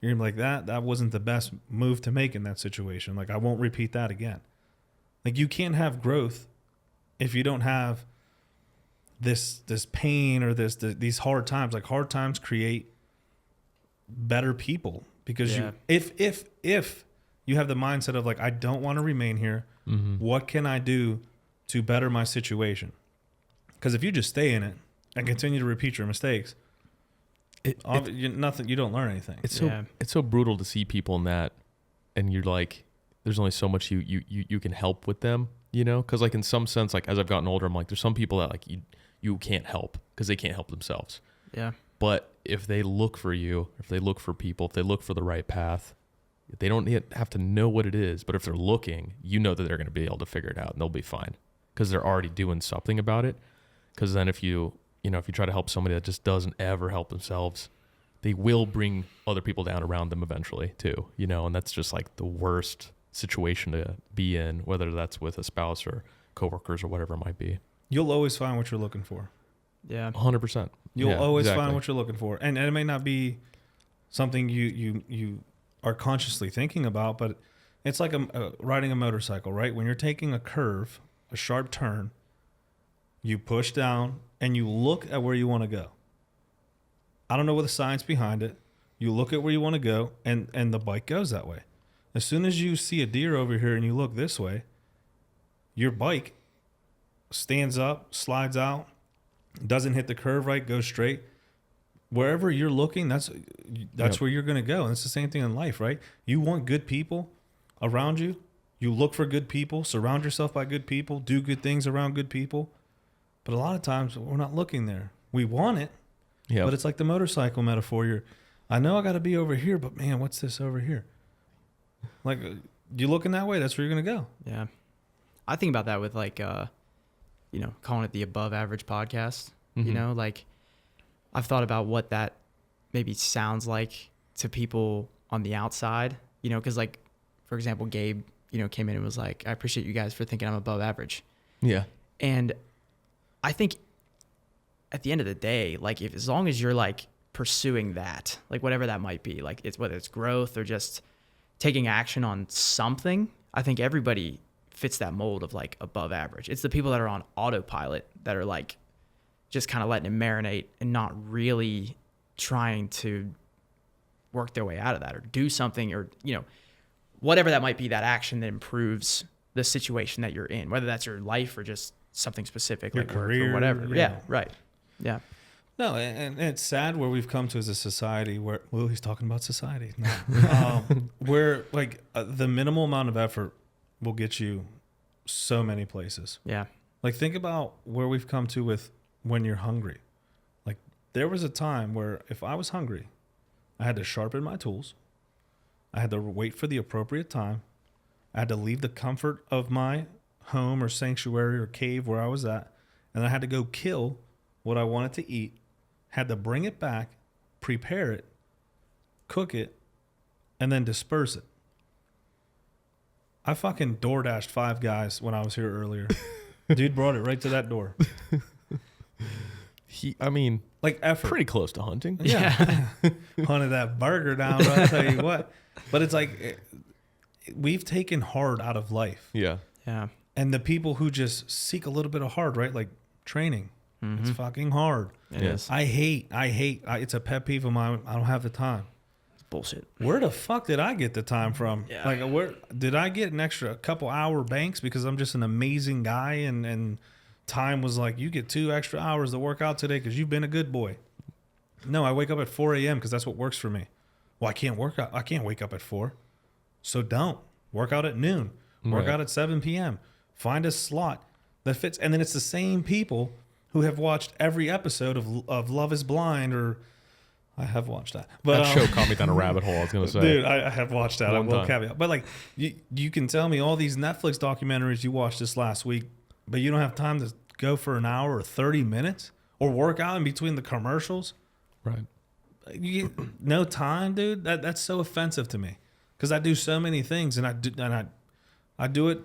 you're gonna be like that wasn't the best move to make in that situation. Like I won't repeat that again. Like you can't have growth if you don't have this pain or these hard times. Like hard times create better people because if you have the mindset of like, I don't want to remain here. Mm-hmm. What can I do to better my situation? Because if you just stay in it and continue to repeat your mistakes, you don't learn anything. It's so brutal to see people in that, and you're like, there's only so much you can help with them, because like in some sense, like as I've gotten older, I'm like, there's some people that like you can't help because they can't help themselves. Yeah. But if they look for you, if they look for people, if they look for the right path, they don't have to know what it is. But if they're looking, that they're going to be able to figure it out and they'll be fine because they're already doing something about it. Because then if you try to help somebody that just doesn't ever help themselves, they will bring other people down around them eventually too, and that's just like the worst situation to be in, whether that's with a spouse or coworkers or whatever it might be. You'll always find what you're looking for. Yeah. 100%. You'll always find what you're looking for. And it may not be something you are consciously thinking about, but it's like riding a motorcycle, right? When you're taking a curve, a sharp turn, you push down and you look at where you want to go. I don't know what the science behind it. You look at where you want to go and the bike goes that way. As soon as you see a deer over here and you look this way, your bike stands up, slides out, doesn't hit the curve right, goes straight. Wherever you're looking, that's where you're going to go. And it's the same thing in life, right? You want good people around you. You look for good people, surround yourself by good people, do good things around good people. But a lot of times we're not looking there. We want it, but it's like the motorcycle metaphor. I know I got to be over here, but man, what's this over here? Like you looking that way, that's where you're going to go. Yeah. I think about that with like, you know, calling it the above average podcast, you know, like I've thought about what that maybe sounds like to people on the outside, you know, cause like, for example, Gabe, you know, came in and was like, I appreciate you guys for thinking I'm above average. Yeah. And I think at the end of the day, like if, as long as you're like pursuing that, like whatever that might be, like it's whether it's growth or just taking action on something, I think everybody fits that mold of like above average. It's the people that are on autopilot that are like just kind of letting it marinate and not really trying to work their way out of that or do something, or, you know, whatever that might be, that action that improves the situation that you're in, whether that's your life or just something specific, Your like career, work or whatever. Yeah. Right. Yeah. No, and it's sad where we've come to as a society where, well, he's talking about society. No. Where like the minimal amount of effort will get you so many places. Yeah. Like think about where we've come to with when you're hungry. Like there was a time where if I was hungry, I had to sharpen my tools. I had to wait for the appropriate time. I had to leave the comfort of my home or sanctuary or cave where I was at. And I had to go kill what I wanted to eat, had to bring it back, prepare it, cook it, and then disperse it. I fucking DoorDashed 5 guys when I was here earlier. Dude brought it right to that door. I mean, like effort. pretty close to hunting. Yeah. Hunted that burger down, I'll tell you what. But it's like we've taken hard out of life. Yeah. Yeah. And the people who just seek a little bit of hard, right? Like training. It's fucking hard. It Yeah. is. I hate, it's a pet peeve of mine. I don't have the time. It's bullshit. Where the fuck did I get the time from? Yeah. Like, where did I get an extra couple hour banks because I'm just an amazing guy and time was like, you get 2 extra hours to work out today because you've been a good boy. No, I wake up at 4 a.m. because that's what works for me. Well, I can't work out. I can't wake up at 4. So don't work out at noon. Work Right. out at 7 p.m. Find a slot that fits. And then it's the same people who have watched every episode of Love is Blind, or I have watched that. But That show caught me down a rabbit hole, I was going to say. dude, I have watched that. I One will time. caveat. But like, you can tell me all these Netflix documentaries you watched this last week, but you don't have time to go for an hour or 30 minutes or work out in between the commercials. Right. You get no time, dude. That's so offensive to me because I do so many things and I do it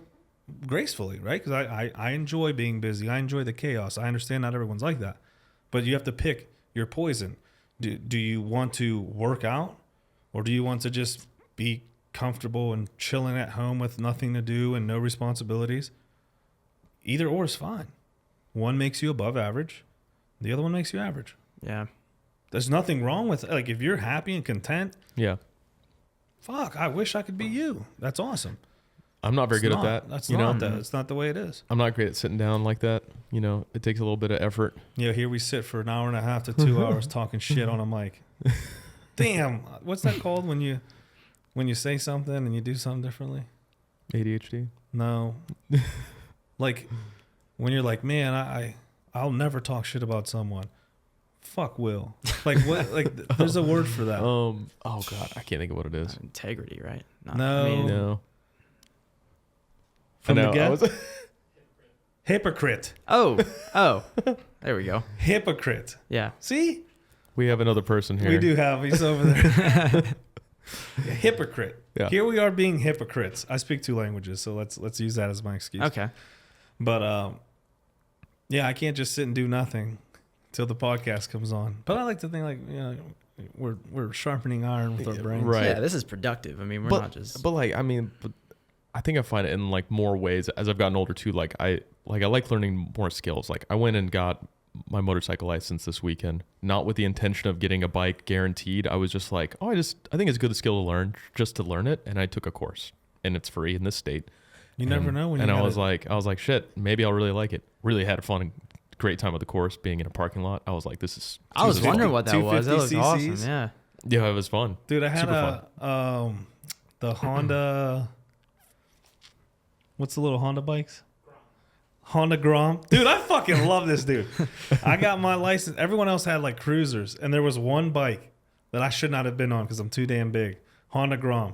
gracefully, right? Because I enjoy being busy. I enjoy the chaos. I understand not everyone's like that, but you have to pick your poison. Do you want to work out, or do you want to just be comfortable and chilling at home with nothing to do and no responsibilities? Either or is fine. One makes you above average, the other one makes you average. Yeah. There's nothing wrong with, like, if you're happy and content, Yeah. fuck, I wish I could be you. That's awesome. I'm not very It's good not. at that. That's you not know? that. It's not the way it is. I'm not great at sitting down like that. You know, it takes a little bit of effort. Yeah, here we sit for an hour and a half to 2 hours talking shit on a mic. Damn, what's that called when you say something and you do something differently? ADHD. No, like when you're like, man, I'll never talk shit about someone. Fuck Will. Like what? Like there's a word for that. Oh God, I can't think of what it is. Integrity, right? Not, No. No. From I the know, get? I was- Hypocrite. Oh, there we go. Hypocrite. Yeah. See, we have another person here. we do have. He's over there. Hypocrite. Yeah. Here we are being hypocrites. I speak 2 languages, so let's use that as my excuse. Okay. But yeah, I can't just sit and do nothing till the podcast comes on. But I like to think like, you know, we're sharpening iron with our brains. Right. Yeah, this is productive. I mean, we're not just. But like, I mean, I think I find it in like more ways as I've gotten older too. Like I like learning more skills. Like I went and got my motorcycle license this weekend, not with the intention of getting a bike guaranteed. I was just like, I think it's a good skill to learn just to learn it. And I took a course and it's free in this state. You never know when. And you I was like, shit, maybe I'll really like it. Really had a fun, great time with the course, being in a parking lot. I was like, this is. I was 250 wondering what that was. That was 250 awesome. cc's. Yeah. Yeah, it was fun. Dude, I had Super the Honda. What's the little Honda bikes? Honda Grom. Dude, I fucking love this dude. I got my license. Everyone else had like cruisers, and there was one bike that I should not have been on because I'm too damn big. Honda Grom.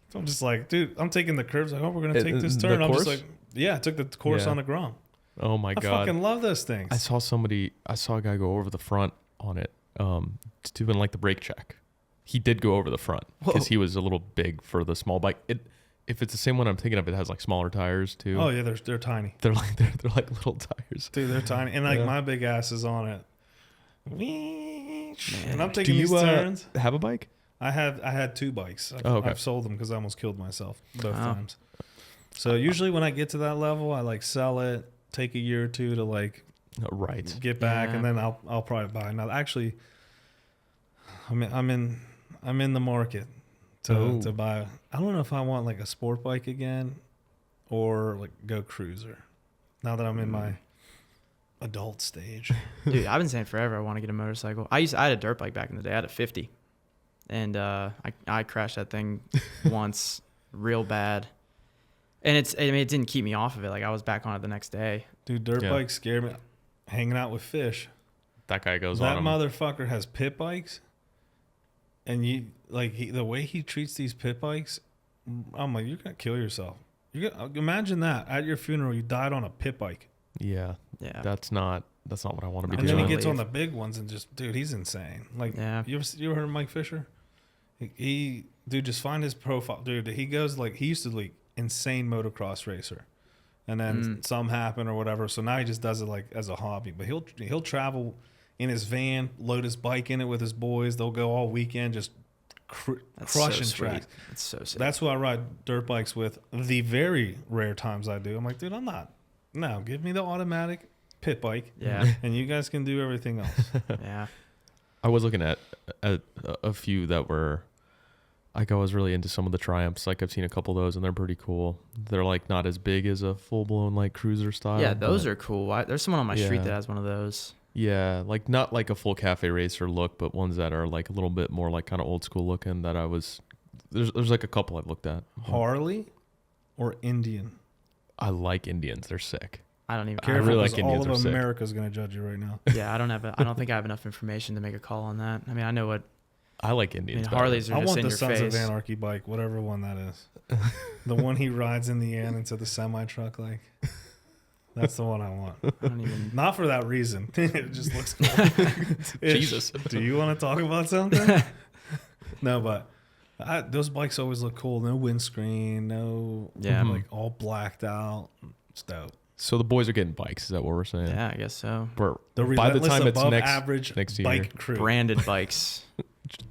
So I'm just like, dude, I'm taking the curves. Like, oh, we're gonna take this The turn. I'm just course? like, Yeah, I took the course on the Grom. Oh my I God. fucking love those things. I saw a guy go over the front on it, doing like the brake check. He did go over the front because he was a little big for the small bike. If it's the same one I'm thinking of, it has like smaller tires too. Oh yeah, they're tiny. They're like little tires. Dude, they're tiny, and like my big ass is on it. And I'm taking these turns. Have a bike? I had 2 bikes. I've sold them because I almost killed myself both times. So usually when I get to that level, I like sell it, take a year or 2 to like get back, and then I'll probably buy another. Actually, I'm in the market to buy. I don't know if I want like a sport bike again or like go cruiser. Now that I'm in my adult stage. Dude, I've been saying forever I want to get a motorcycle. I had a dirt bike back in the day. I had a 50, and I crashed that thing once real bad, and it didn't keep me off of it. Like I was back on it the next day. Dude, dirt bikes scare me. Hanging out with Fish, that guy goes that on. That motherfucker has pit bikes, and the way he treats these pit bikes, I'm like, you're gonna kill yourself. Imagine that at your funeral, you died on a pit bike. Yeah. That's not what I want to be and doing. then he gets on the big ones and just, dude, he's insane. Like, you ever heard of Mike Fisher? He just find his profile, dude. He goes like, he used to like insane motocross racer, and then some happened or whatever. So now he just does it like as a hobby. But he'll travel in his van, load his bike in it with his boys. They'll go all weekend just crushing tracks. That's so sick. That's who I ride dirt bikes with. The very rare times I do, I'm like, dude, I'm not. No, give me the automatic pit bike. Yeah. And you guys can do everything else. Yeah. I was looking at a few that were, like, I was really into some of the Triumphs. Like, I've seen a couple of those, and they're pretty cool. They're, like, not as big as a full-blown, like, cruiser style. Yeah, those are cool. There's someone on my street that has one of those. Yeah, like, not like a full cafe racer look, but ones that are, like, a little bit more, like, kind of old-school looking that I was... There's, like, a couple I've looked at. Harley or Indian? I like Indians. They're sick. I don't even care. I really like Indians. All of America's going to judge you right now. Yeah, I don't think I have enough information to make a call on that. I mean, I know what... I like Indians. Harleys are just in your face. I want the Sons of Anarchy bike, whatever one that is. The one he rides in the end into the semi-truck, like... That's the one I want. I don't even... Not for that reason. It just looks cool. Jesus. Do you want to talk about something? No, but those bikes always look cool. No windscreen, like all blacked out. It's dope. So the boys are getting bikes. Is that what we're saying? Yeah, I guess so. The by the time it's average next year, bike crew. Branded bikes.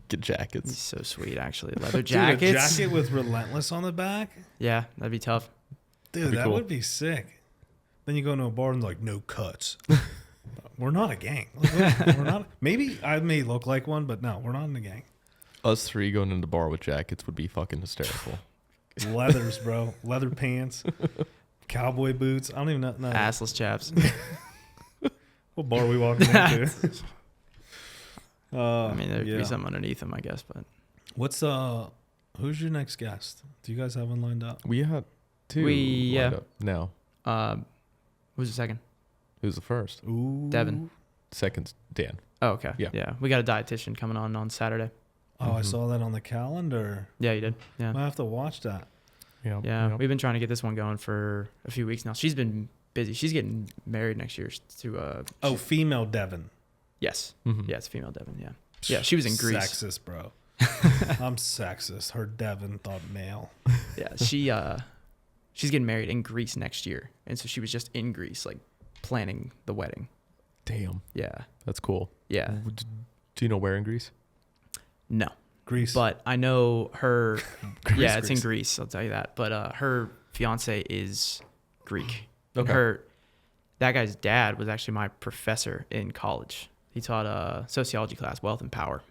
Get jackets. It's so sweet, actually. Leather jackets. Dude, a jacket with Relentless on the back? Yeah, that'd be tough. Dude, that would be sick. Then you go into a bar and like, no cuts. We're not a gang. We're not. Maybe I may look like one, but no, we're not in a gang. Us 3 going into the bar with jackets would be fucking hysterical. Leathers, bro. Leather pants. Cowboy boots. I don't even know. No. Assless chaps. What bar are we walking into? I mean, there'd be something underneath them, I guess. But who's your next guest? Do you guys have one lined up? We had 2 lined up now. Who's the second? Who's the first? Ooh. Devin. Second's Dan. Oh, okay. Yeah. We got a dietitian coming on Saturday. Oh, I saw that on the calendar. Yeah, you did. Yeah. I have to watch that. Yeah. We've been trying to get this one going for a few weeks now. She's been busy. She's getting married next year to female Devin. Yes. Mm-hmm. Yeah, it's female Devin. Yeah. Yeah, she was in Greece. Sexist, bro. I'm sexist. Her Devin thought male. Yeah, she's getting married in Greece next year. And so she was just in Greece, like, planning the wedding. Damn. Yeah. That's cool. Yeah. Do you know where in Greece? No. Greece. But I know her... Greece, it's in Greece, I'll tell you that. But her fiance is Greek. Okay. That guy's dad was actually my professor in college. He taught a sociology class, Wealth and Power.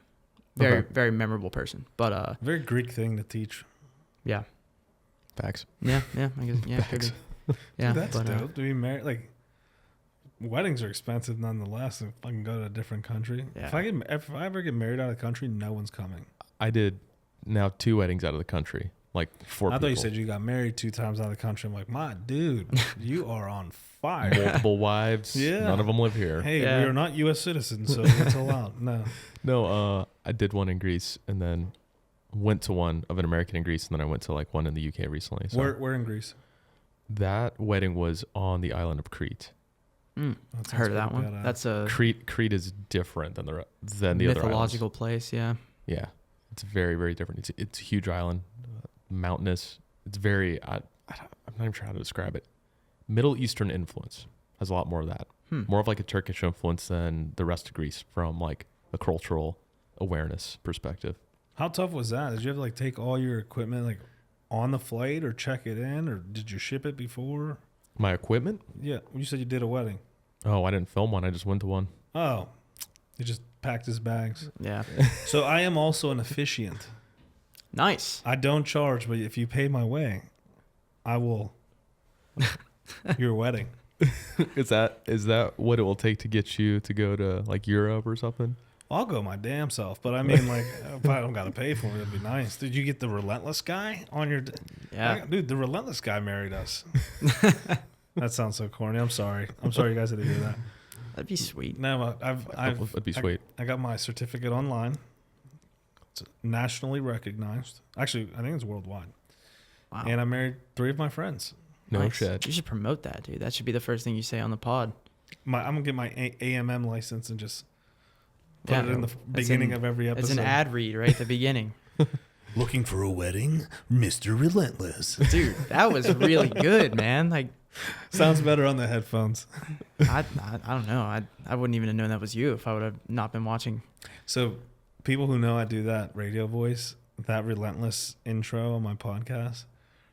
Very memorable person. But very Greek thing to teach. Yeah. Facts. Yeah, I guess. Yeah, could be. Yeah, dude, that's dope. To be married, like, weddings are expensive nonetheless. If I can go to a different country, yeah. If I ever get married out of the country, no one's coming. I did now 2 weddings out of the country, like 4 people. I thought you said you got married 2 times out of the country. I'm like, my dude, you are on fire. Multiple wives. Yeah. None of them live here. Hey, we are not U.S. citizens, so it's allowed. No. I did one in Greece and then went to one of an American in Greece, and then I went to like one in the UK recently. So Where in Greece? That wedding was on the island of Crete. I That heard of that sounds one. badass. That's a Crete is different than the other islands. mythological place. Yeah. Yeah, it's very, very different. It's a huge island, mountainous. It's very, I'm not even sure how to describe it. Middle Eastern influence has a lot more of that. More of like a Turkish influence than the rest of Greece from like a cultural awareness perspective. How tough was that? Did you have to like take all your equipment like on the flight or check it in, or did you ship it before? My equipment? Yeah, you said you did a wedding. Oh, I didn't film one. I just went to one. Oh, he just packed his bags. Yeah. So I am also an officiant. Nice. I don't charge, but if you pay my way, I will. Your wedding. Is that what it will take to get you to go to like Europe or something? I'll go my damn self, but I mean, like, if I don't got to pay for it, it'd be nice. Did you get the Relentless guy on your? Yeah. Dude, the Relentless guy married us. That sounds so corny. I'm sorry. You guys had to hear that. That'd be sweet. No, That'd be sweet. I got my certificate online. It's nationally recognized. Actually, I think it's worldwide. Wow. And I married 3 of my friends. No Nice. shit. You should promote that, dude. That should be the first thing you say on the pod. I'm gonna get my AMM license and just put Yeah. it in the beginning of every episode. It's an ad read right at the beginning. Looking for a wedding, Mr. Relentless. Dude, that was really good, man. Like, Sounds better on the headphones. I don't know. I wouldn't even have known that was you if I would have not been watching. So people who know I do that radio voice, that Relentless intro on my podcast,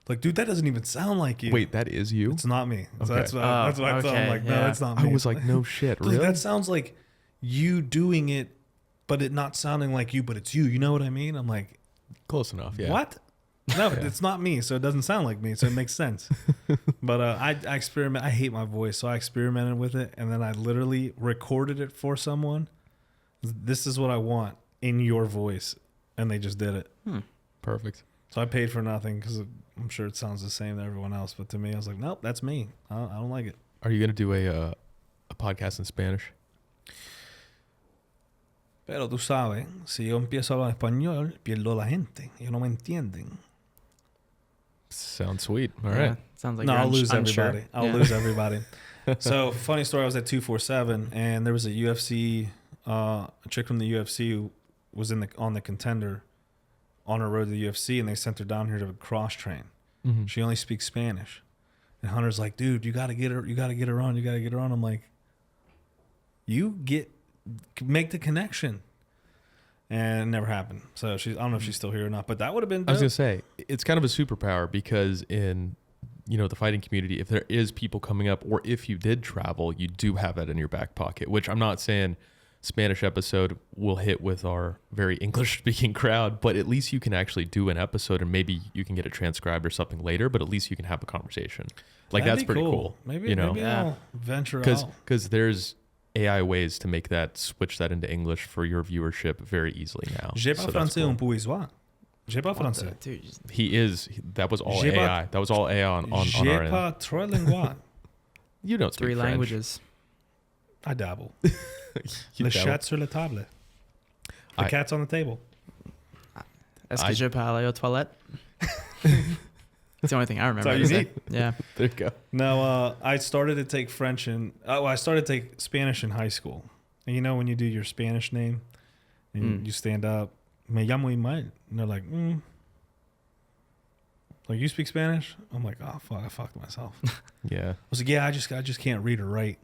like, dude, that doesn't even sound like you. Wait, that is you? It's not me. So Okay. that's what I thought. I'm okay, like, no, yeah. it's not I me. was like, no shit, Like, really? that sounds like you doing it, but it not sounding like you, but it's you. You know what I mean? I'm like, Close enough, yeah. what? No, Yeah. it's not me, so it doesn't sound like me, so it makes sense. But I experiment. I hate my voice, so I experimented with it, and then I literally recorded it for someone. This is what I want in your voice, and they just did it. Perfect. So I paid for nothing because I'm sure it sounds the same to everyone else, but to me, I was like, nope, that's me. I don't like it. Are you going to do a podcast in Spanish? Pero tú sabes, si yo empiezo a hablar español, pierdo la gente. Ellos no me entienden. Sounds sweet. All Yeah, right. sounds like No, you're I'll lose unsure. everybody. I'll Yeah. lose everybody. So, funny story. I was at 247, and there was a UFC, a chick from the UFC who was on the Contender on her road to the UFC, and they sent her down here to cross train. Mm-hmm. She only speaks Spanish, and Hunter's like, "Dude, you gotta get her. You gotta get her on. You gotta get her on." I'm like, make the connection. And it never happened. So I don't know if she's still here or not, but that would have been dope. I was going to say, it's kind of a superpower because in, the fighting community, if there is people coming up or if you did travel, you do have that in your back pocket, which I'm not saying Spanish episode will hit with our very English speaking crowd, but at least you can actually do an episode and maybe you can get it transcribed or something later, but at least you can have a conversation. Like That'd that's be pretty cool. Maybe, maybe I'll venture out. Because there's AI ways to make that, switch that into English for your viewership very easily now. J'ai pas So that's français cool. un bourgeois. J'ai pas What the- français. dude, That was all J'ai pas- AI. That was all AI on our J'ai end. pas trois langues. You don't speak 3 French. I languages. dabble. You Le don't. chat sur la table. The I- cat's on the table. Est-ce I- que je peux aller aux toilettes? It's the only thing I remember. That's all you to say. Yeah. There you go. No, I started to take French I started to take Spanish in high school. And when you do your Spanish name and you stand up, me llamo Imael. And they're like, like, you speak Spanish? I'm like, oh, fuck, I fucked myself. Yeah. I was like, yeah, I just can't read or write.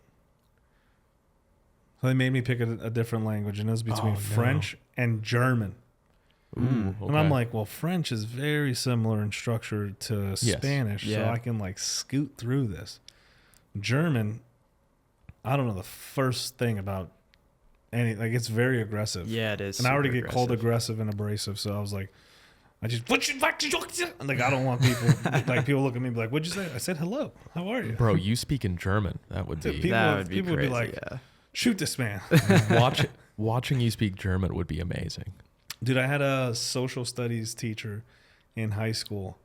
So they made me pick a different language, and it was between Oh, no. French and German. Ooh, And I'm okay. like, well, French is very similar in structure to Yes. Spanish, so Yeah. I can scoot through this. German, I don't know the first thing about any, it's very aggressive. Yeah, it is. And I already super get called aggressive and abrasive, so I was like, I don't want people people look at me and be like, what'd you say? I said hello. How are you? Bro, you speak in German. That would Dude, be people- That would be would be crazy. like- Yeah. Shoot this man. watching you speak German would be amazing. Dude, I had a social studies teacher in high school,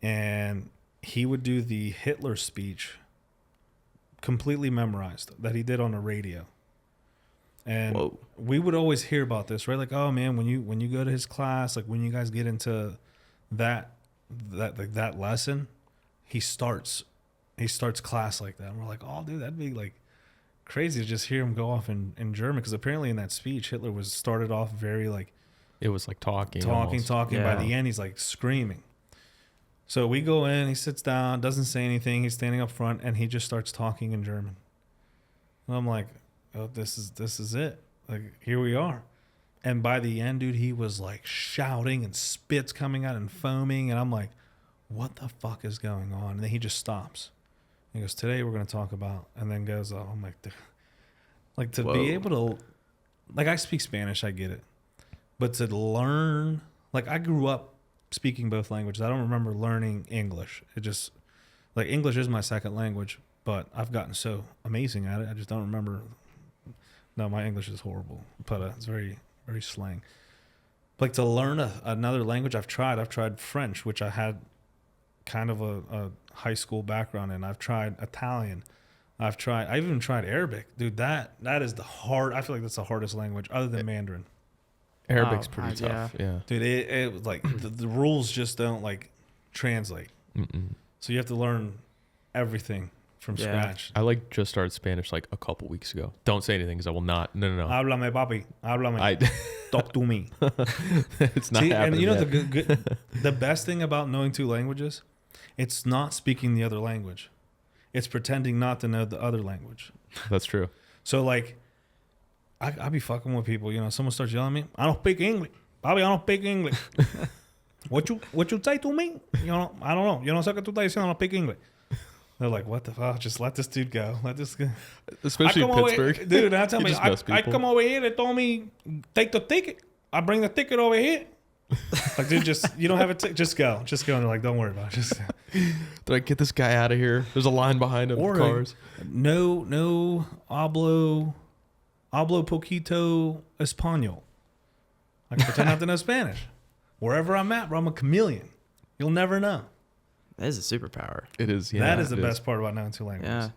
and he would do the Hitler speech completely memorized that he did on the radio. And Whoa. we would always hear about this, right? Like, oh man, when you go to his class, like when you guys get into that lesson, he starts class like that. And we're like, oh, dude, that'd be like crazy to just hear him go off in German, because apparently in that speech Hitler was started off very like It was like talking. Yeah. By the end he's like screaming. So we go in, he sits down, doesn't say anything, he's standing up front, and he just starts talking in German. And I'm like, oh, this is it, like here we are. And by the end, dude, he was like shouting and spits coming out and foaming, and I'm like, what the fuck is going on? And then he just stops. He goes, today we're going to talk about, and then goes, oh, I'm like, dude. Like to be able to, like I speak Spanish, I get it. But to learn, like I grew up speaking both languages. I don't remember learning English. It just, like English is my second language, but I've gotten so amazing at it. I just don't remember. No, my English is horrible, but it's very, very slang. Like to learn another language, I've tried French, which I had kind of a high school background in. I've tried Italian. I've even tried Arabic. Dude, that is the hard, I feel like that's the hardest language other than Mandarin. Arabic's pretty tough. Yeah. Dude, it was like the rules just don't like translate. Mm-mm. So you have to learn everything from scratch. I like just started Spanish like a couple weeks ago. Don't say anything because I will not. No. Háblame, papi. Háblame. Talk to me. It's not happening. And you know yet. the best thing about knowing two languages, it's not speaking the other language. It's pretending not to know the other language. That's true. So like, I be fucking with people. You know, someone starts yelling at me. I don't speak English, papi. I don't speak English. What you say to me? You know, I don't know. You know, sé que tú estás diciendo, I don't speak English. They're like, what the fuck? Just let this dude go. Let this go. Especially in Pittsburgh. Dude, I tell me, just I come over here. They told me, take the ticket. I bring the ticket over here. Like, dude, you don't have a ticket. Just go. Just go. And they're like, don't worry about it. Just They're like, get this guy out of here. There's a line behind him. Or Cars. No, hablo poquito español. I can pretend not to know Spanish. Wherever I'm at, bro, I'm a chameleon. You'll never know. That is a superpower. It is. Yeah, that is the best part about knowing two languages. Yeah,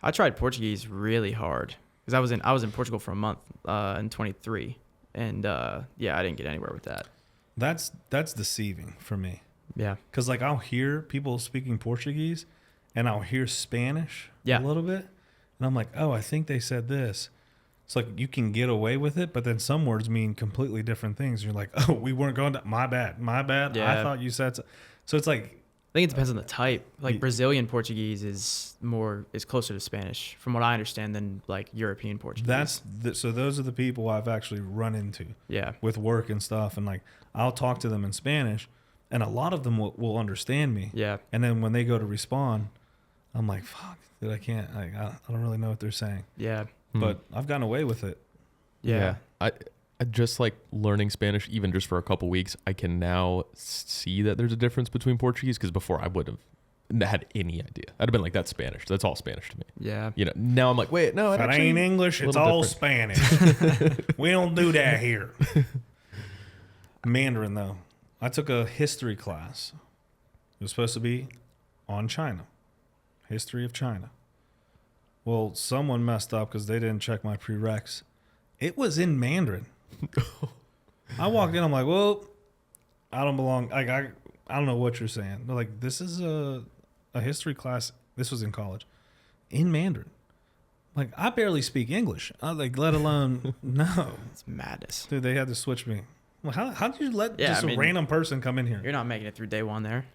I tried Portuguese really hard because I was in Portugal for a month in 23, and I didn't get anywhere with that. That's deceiving for me. Yeah, because like I'll hear people speaking Portuguese, and I'll hear Spanish a little bit, and I'm like, oh, I think they said this. It's like you can get away with it, but then some words mean completely different things. You're like, oh, we weren't going to. My bad. Yeah. I thought you said so. It's like. I think it depends on the type. Like Brazilian Portuguese is closer to Spanish, from what I understand, than like European Portuguese. So those are the people I've actually run into. Yeah. With work and stuff, and like I'll talk to them in Spanish, and a lot of them will understand me. Yeah. And then when they go to respond, I'm like, fuck, dude, I can't. I don't really know what they're saying. Yeah. But I've gotten away with it. Yeah. I just like learning Spanish, even just for a couple weeks, I can now see that there's a difference between Portuguese, because before I would have had any idea. I'd have been like, that's Spanish. That's all Spanish to me. Yeah. You know, now I'm like, wait, no, if it ain't English, it's all different. Spanish. We don't do that here. Mandarin, though. I took a history class. It was supposed to be on China. History of China. Well, someone messed up because they didn't check my prereqs. It was in Mandarin. I walked in. I'm like, well, I don't belong. Like, I don't know what you're saying. They're like, this is a history class. This was in college, in Mandarin. Like, I barely speak English. I like, let alone no. It's madness, dude. They had to switch me. Well, how did you let a random person come in here? You're not making it through day one there.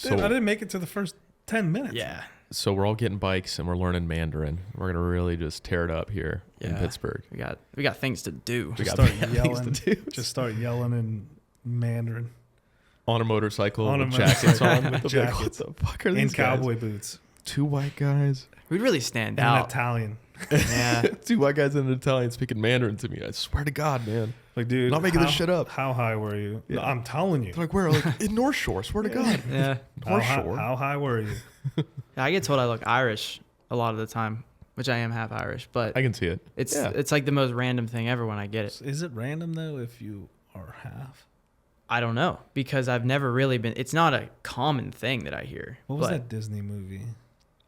Dude, I didn't make it to the first 10 minutes. Yeah. So we're all getting bikes and we're learning Mandarin. We're gonna really just tear it up here in Pittsburgh. We got things to do. Just start yelling in Mandarin. On a motorcycle with jackets on. With jackets. What the fuck are these guys? Cowboy boots. Two white guys. We'd really stand and out. An Italian. Yeah. Two white guys and an Italian speaking Mandarin to me. I swear to God, man. Like, dude, not making this shit up. How high were you? Yeah. No, I'm telling you. They're like, where? Like, in North Shore. Swear to God. Yeah. North Shore. How high were you? I get told I look Irish a lot of the time, which I am half Irish, but I can see it. It's like the most random thing ever when I get it. Is it random though if you are half? I don't know, because I've never really been. It's not a common thing that I hear. What was that Disney movie?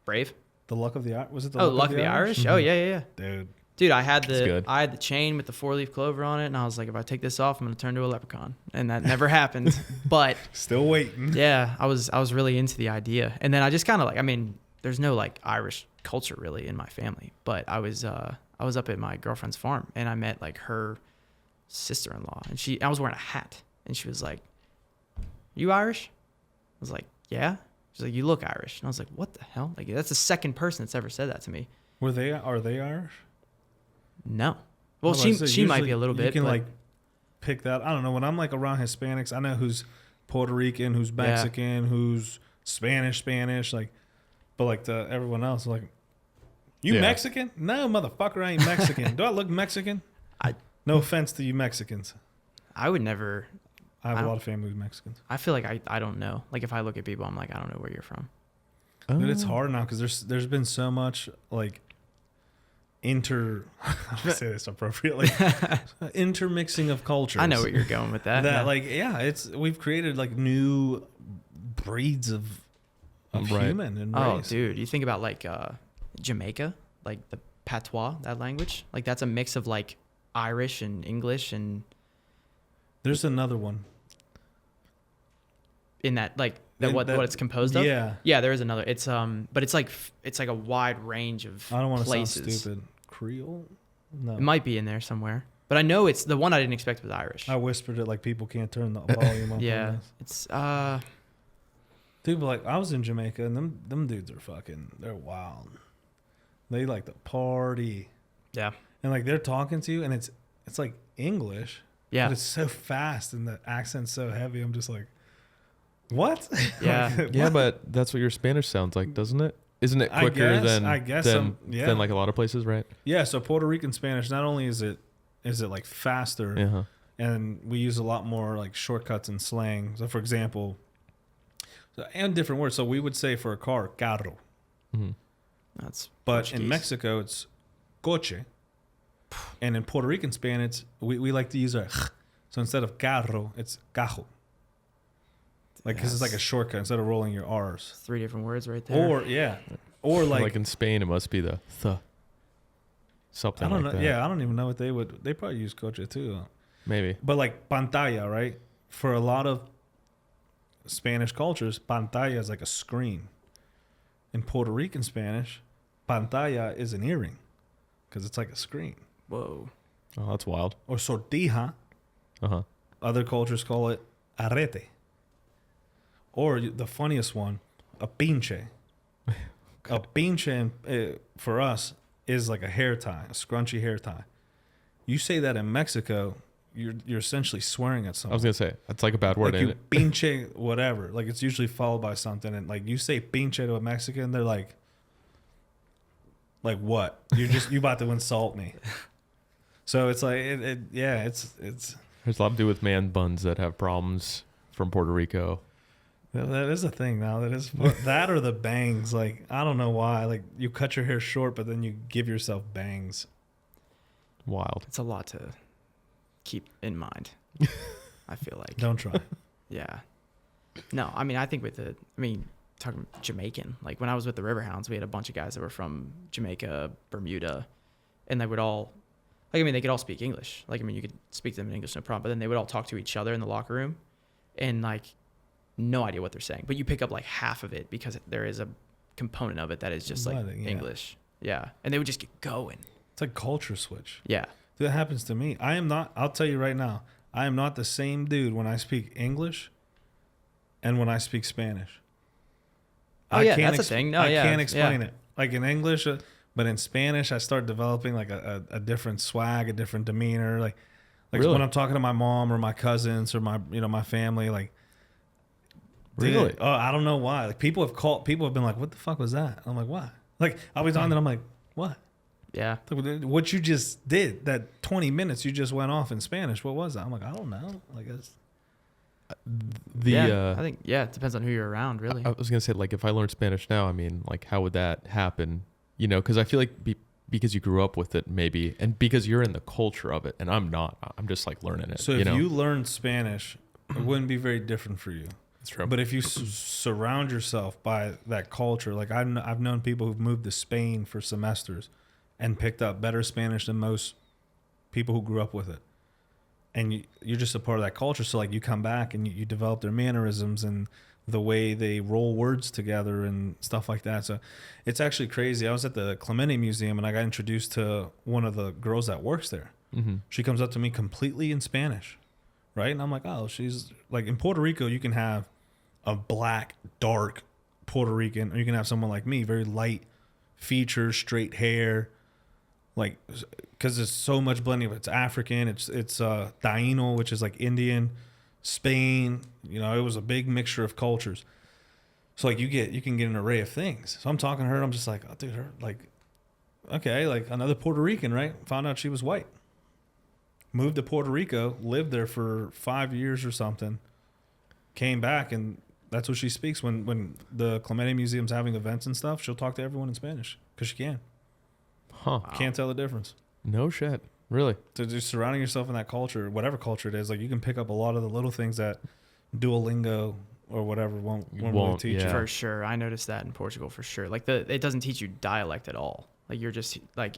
Brave. The Luck of the Irish. Was it the Luck of the Irish? Mm-hmm. Oh yeah. Dude, Dude, I had That's good. the chain with the 4-leaf clover on it, and I was like, if I take this off, I'm gonna turn into a leprechaun, and that never happened. But Still waiting. yeah, I was really into the idea, and then I just kind of like, I mean, there's no like Irish culture really in my family, but I was up at my girlfriend's farm, and I met like her sister-in-law, and I was wearing a hat, and she was like, "You Irish?" I was like, "Yeah." She's like, "You look Irish," and I was like, "What the hell?" Like that's the second person that's ever said that to me. Are they Irish? No. Well, Well, she might be a little bit. You can but like pick that. I don't know. When I'm like around Hispanics, I know who's Puerto Rican, who's Mexican, who's Spanish. Like, but like to everyone else, like, you Mexican? No, motherfucker, I ain't Mexican. Do I look Mexican? No offense to you Mexicans. I would never. I have a lot of family with Mexicans. I feel like I don't know. Like if I look at people, I'm like, I don't know where you're from. But it's hard now because there's been so much like I'll say this appropriately, intermixing of cultures. I know where you're going with that. We've created like new breeds of human and race. Oh, dude, you think about like Jamaica, like the patois, that language, like that's a mix of like Irish and English, and there's another one in that like that what it's composed of. Yeah, there is another. It's but it's like a wide range of I don't want to sound places. stupid. Creole? No. It might be in there somewhere, but I know it's the one I didn't expect was Irish. I whispered it like people can't turn the volume up. Yeah, on it's dude, but like I was in Jamaica and them dudes are they're wild. They like to party. Yeah. And like they're talking to you and it's like English. Yeah. But it's so fast and the accent's so heavy. I'm just like, what? Yeah. Like, Yeah, what? but that's what your Spanish sounds like, doesn't it? Isn't it quicker than like a lot of places, right? Yeah, so Puerto Rican Spanish, not only is it like faster, Uh-huh. and we use a lot more like shortcuts and slang. So for example, and different words. So we would say for a car, carro. Mm-hmm. That's But Portuguese. in Mexico, it's coche. And in Puerto Rican Spanish, we like to use a so instead of carro, it's cajo. Like, because it's like a shortcut instead of rolling your R's. 3 different words right there. Or like in Spain, it must be the something. I don't like know. that. Yeah, I don't even know what they would. They probably use coche too. Maybe. But like pantalla, right? For a lot of Spanish cultures, pantalla is like a screen. In Puerto Rican Spanish, pantalla is an earring because it's like a screen. Whoa. Oh, that's wild. Or sortija. Uh-huh. Other cultures call it arete. Or the funniest one, a pinche. A pinche for us is like a hair tie, a scrunchy hair tie. You say that in Mexico, you're essentially swearing at someone. I was gonna say that's like a bad word, like ain't you it? pinche whatever. Like it's usually followed by something, and like you say pinche to a Mexican, they're like what? You about to insult me. So it's like it's There's a lot to do with man buns that have problems from Puerto Rico. that is a thing now. That is that or the bangs. Like I don't know why. Like you cut your hair short, but then you give yourself bangs. Wild. It's a lot to keep in mind. I feel like. Don't try. Yeah. No, I mean, I think talking Jamaican, like when I was with the Riverhounds, we had a bunch of guys that were from Jamaica, Bermuda, and they would all, they could all speak English. You could speak to them in English, no problem, but then they would all talk to each other in the locker room and no idea what they're saying, but you pick up like half of it because there is a component of it that is just like English. Yeah. And they would just get going. It's like culture switch. Yeah. That happens to me. I am not, I'll tell you right now, I am not the same dude when I speak English and when I speak Spanish. Oh, yeah, that's a thing. No, I yeah, can't explain yeah. it. Like in English, but in Spanish, I start developing like a different swag, a different demeanor. Like Really? when I'm talking to my mom or my cousins or my family, like, Really? dude, I don't know why. Like people have been like, what the fuck was that? I'm like, why? Like I'll be talking and I'm like, what? Yeah. What you just did, that 20 minutes you just went off in Spanish, what was that? I'm like, I don't know. Like it's I think, it depends on who you're around, really. I was gonna say, like, if I learned Spanish now, I mean, like, how would that happen? Because I feel like because you grew up with it, maybe, and because you're in the culture of it, and I'm not. I'm just like learning it. so if you learned Spanish, it wouldn't be very different for you. That's true. But if you surround yourself by that culture, like I've known people who've moved to Spain for semesters, and picked up better Spanish than most people who grew up with it. And you're just a part of that culture. So like you come back and you develop their mannerisms and the way they roll words together and stuff like that. So it's actually crazy. I was at the Clemente Museum and I got introduced to one of the girls that works there. Mm-hmm. She comes up to me completely in Spanish, right? And I'm like, oh, she's like, in Puerto Rico, you can have a black, dark Puerto Rican, or you can have someone like me, very light features, straight hair, like, because there's so much blending. It's African, it's Taino, which is like Indian, Spain. You know, it was a big mixture of cultures. So like you can get an array of things. So I'm talking to her, and I'm just like, oh, dude, her like, okay, like another Puerto Rican, right? Found out she was white. Moved to Puerto Rico, lived there for 5 years or something. Came back, and that's what she speaks when the Clemente Museum's having events and stuff. She'll talk to everyone in Spanish because she can. Huh? Wow. Can't tell the difference. No shit. Really? To just surrounding yourself in that culture, whatever culture it is, like you can pick up a lot of the little things that Duolingo or whatever won't really teach you. For sure. I noticed that in Portugal for sure. Like it doesn't teach you dialect at all. Like you're just like,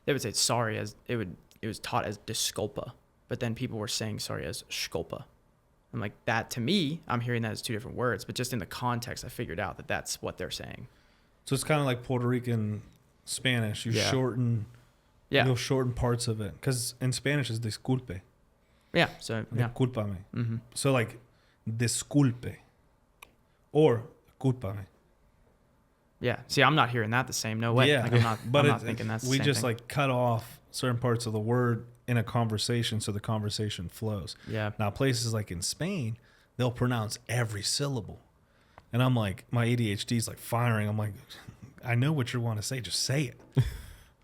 they would say sorry as it was taught as disculpa, but then people were saying sorry as sculpa. And like that, to me, I'm hearing that as two different words, but just in the context, I figured out that that's what they're saying. So it's kind of like Puerto Rican Spanish. You'll shorten parts of it. Because in Spanish it's disculpe. Yeah. So, yeah. Discúlpame. Mm-hmm. So like, disculpe or culpame. Yeah. See, I'm not hearing that the same. No way. Yeah. Like, I'm not thinking that's the we same just thing. like cut off certain parts of the word in a conversation so the conversation flows. Yeah. Now places like in Spain, they'll pronounce every syllable. And I'm like, my ADHD is like firing. I'm like, I know what you want to say, just say it.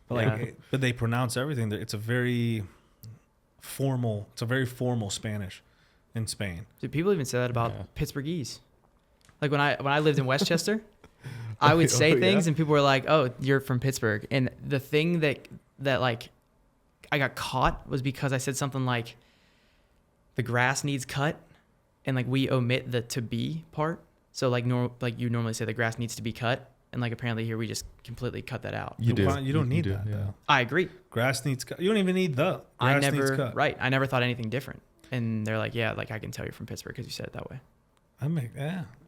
But but they pronounce everything. It's a very formal Spanish in Spain. Dude, people even say that about Pittsburghese. Like when I lived in Westchester, I would say things and people were like, "Oh, you're from Pittsburgh." And the thing that like I got caught was because I said something like the grass needs cut, and like we omit the to be part. So like you normally say the grass needs to be cut, and like apparently here we just completely cut that out. You don't need that though. I agree. Grass needs cut. You don't even need the grass needs cut. Right. I never thought anything different. And they're like, yeah, like I can tell you're from Pittsburgh because you said it that way.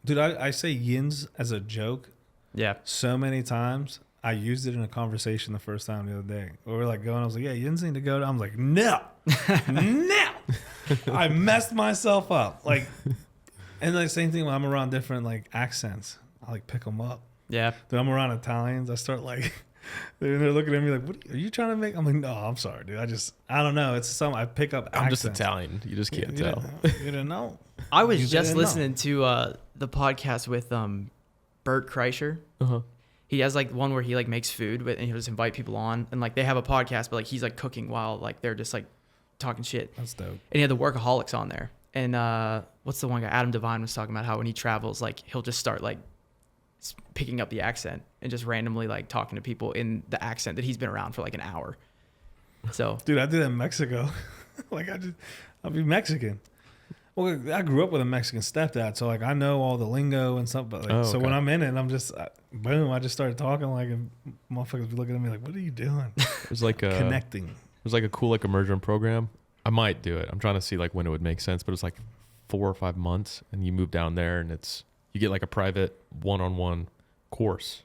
Dude, I say yins as a joke. Yeah. So many times. I used it in a conversation the first time the other day. We were like going, I was like, yeah, yins need to go. I'm like, no. I messed myself up. Like, and like same thing when I'm around different like accents. I like pick them up. Yeah. Dude, I'm around Italians. I start like, they're looking at me like, what are you trying to make? I'm like, no, I'm sorry, dude. I don't know. It's something I pick up accents. I'm just Italian. You just can't tell. You didn't know. I was just listening to the podcast with Bert Kreischer. Uh-huh. He has like one where he like makes food and he'll just invite people on and like they have a podcast, but like he's like cooking while like they're just like talking shit. That's dope. And he had the Workaholics on there. And what's the one guy? Adam Devine was talking about how when he travels, like he'll just start like picking up the accent and just randomly like talking to people in the accent that he's been around for like an hour. So, dude, I did that in Mexico. Like I'll be Mexican. Well, I grew up with a Mexican stepdad, so like I know all the lingo and stuff. But like, so when I'm in it, I'm just boom. I just started talking like, and motherfuckers be looking at me like, "What are you doing?" There's like a connecting. There's like a cool like immersion program. I might do it. I'm trying to see like when it would make sense, but it's like 4 or 5 months, and you move down there, and you get like a private one-on-one course,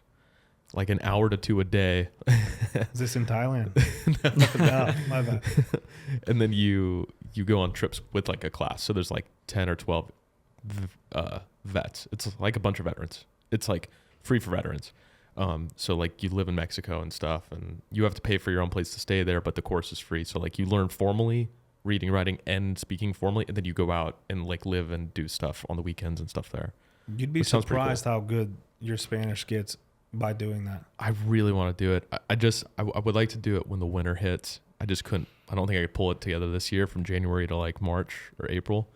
like an hour to 2 a day. Is this in Thailand? No, my bad. And then you go on trips with like a class. So there's like 10 or 12 vets. It's like a bunch of veterans. It's like free for veterans. So like you live in Mexico and stuff, and you have to pay for your own place to stay there, but the course is free. So like you learn formally, reading, writing, and speaking formally, and then you go out and like live and do stuff on the weekends and stuff there. You'd be surprised how good your Spanish gets by doing that. I really want to do it. I would like to do it when the winter hits. I just couldn't. I don't think I could pull it together this year from January to like March or April,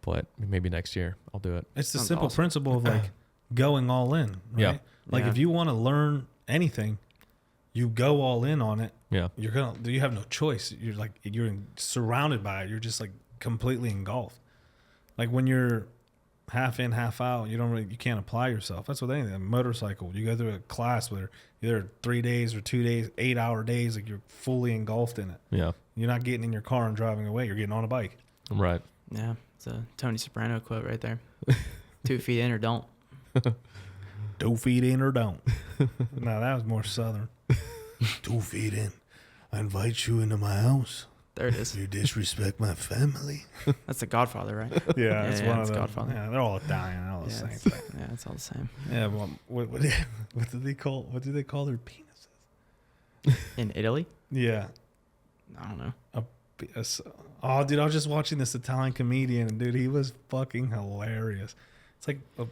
but maybe next year I'll do it. It's the simple principle of like going all in. Right? Yeah. Like if you want to learn anything, you go all in on it. Yeah. You have no choice. You're surrounded by it. You're just like completely engulfed. Like when you're half in, half out. You can't apply yourself. That's what anything. A motorcycle, you go through a class where either 3 days or 2 days, 8-hour days, like you're fully engulfed in it. Yeah. You're not getting in your car and driving away. You're getting on a bike. Right. Yeah, it's a Tony Soprano quote right there. 2 feet in or don't. 2 feet in or don't. No, that was more Southern. 2 feet in. I invite you into my house. There it is. You disrespect my family. That's the Godfather, right? Yeah, it's one of the Godfather. Yeah, they're all Italian. They're all the Yeah, same it's, thing. yeah, it's all the same. Yeah, well, what do they call their penises? In Italy? Yeah. I don't know. Oh, dude, I was just watching this Italian comedian, and dude, he was fucking hilarious. It's like a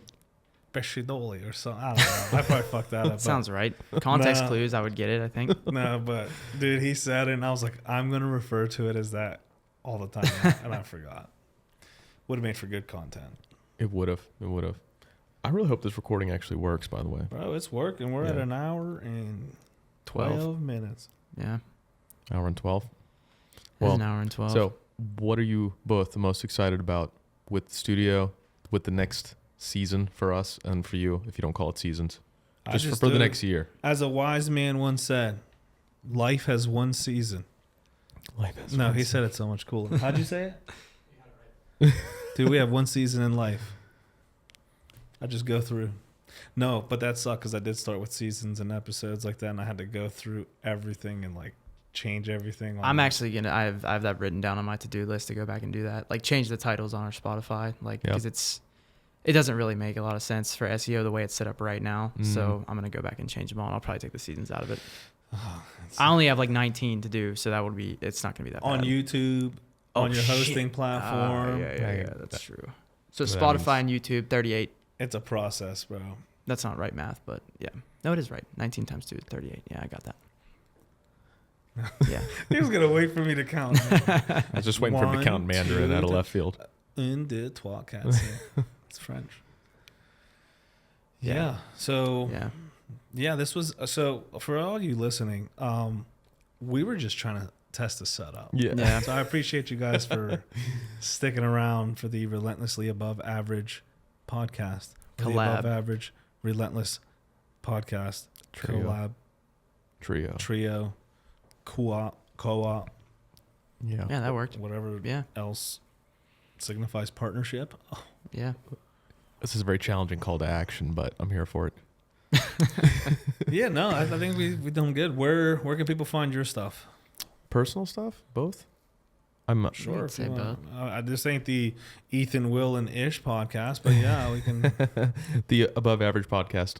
pescidoli or something. I don't know. I probably fucked that up. Sounds right. Context Nah. clues, I would get it, I think. No, but dude, he said it, and I was like, I'm gonna refer to it as that all the time, and I forgot. Would have made for good content. It would have. It would have. I really hope this recording actually works, by the way. Bro, it's working. We're at Yeah. an hour and 12. 12 minutes. Yeah. Hour and 12. Well, Well, an hour and 12. So, what are you both the most excited about with the studio, with the next season for us and for you, if you don't call it seasons, I just for the next year? As a wise man once said, life has one season. No, he said it so much cooler. How'd you say it? Dude, we have one season in life. I just go through. No, but that sucked because I did start with seasons and episodes like that, and I had to go through everything and like change everything. I'm actually gonna. I have that written down on my to-do list to go back and do that. Like change the titles on our Spotify, like because it doesn't really make a lot of sense for SEO the way it's set up right now. So I'm gonna go back and change them all. And I'll probably take the seasons out of it. I only have like 19 to do, so that would be. It's not gonna be that on bad. YouTube, on your hosting platform. Yeah, that's true. So That Spotify and YouTube, 38. It's a process, bro. That's not right math, but yeah. No, it is right. 19 times 2 is 38. Yeah, I got that. Yeah. He was gonna wait for me to count. I was just waiting for him to count 1, Mandarin 2, out of left field. Un, deux, trois, quatre, cinq. It's French. Yeah. So Yeah. this was so for all you listening. We were just trying to test the setup. Yeah. So I appreciate you guys for sticking around for the Relentlessly Above Average podcast. Or the Collab. Above Average Relentless podcast. Trio. Collab. Trio. Co-op. Yeah. Yeah, that worked. Whatever Yeah. else signifies partnership. Oh, Yeah. This is a very challenging call to action, but I'm here for it. yeah, no, I think we've done good. Where can people find your stuff? Personal stuff, both. I'm not Sure, if say you want. This ain't the Ethan, Will, and Ish podcast, but yeah, we can. the Above Average podcast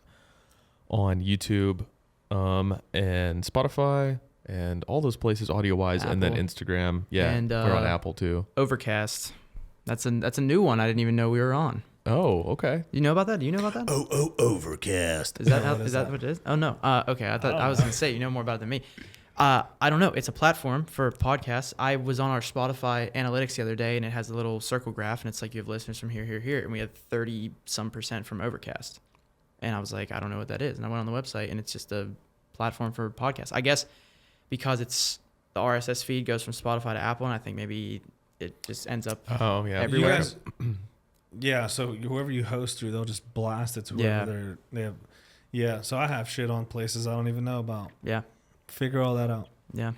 on YouTube, and Spotify, and all those places audio wise, and then Apple. Instagram. Yeah, And, we're on Apple too. Overcast. That's a new one. I didn't even know we were on. Oh, okay. You know about that? Do you know about that? Overcast. Is that What is that that? what it is? Oh no. Okay. I thought I was gonna say you know more about it than me. I don't know. It's a platform for podcasts. I was on our Spotify analytics the other day, and it has a little circle graph, and it's like you have listeners from here, and we had 30% from Overcast. And I was like, I don't know what that is, and I went on the website, and it's just a platform for podcasts. I guess because it's the RSS feed goes from Spotify to Apple, and I think maybe it just ends up Oh yeah. everywhere. You guys, yeah, so whoever you host through, they'll just blast it to whoever they have. Yeah, so I have shit on places I don't even know about. Yeah. Figure all that out. Yeah.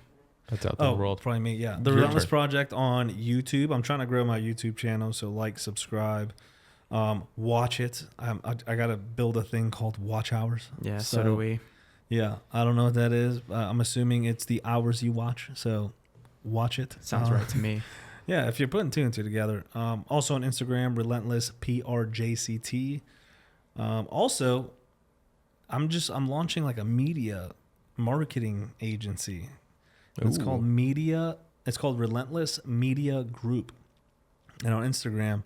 That's out there in the world. Probably me. Yeah, the Your Relentless turn. Project on YouTube. I'm trying to grow my YouTube channel, so like, subscribe, watch it. I gotta build a thing called watch hours. Yeah. So do we. Yeah, I don't know what that is. I'm assuming it's the hours you watch. So watch it. Sounds right to me. Yeah, if you're putting two and two together. Also on Instagram, Relentless PRJCT. Also, I'm launching like a media marketing agency. It's Ooh. called Relentless Media Group. And on Instagram,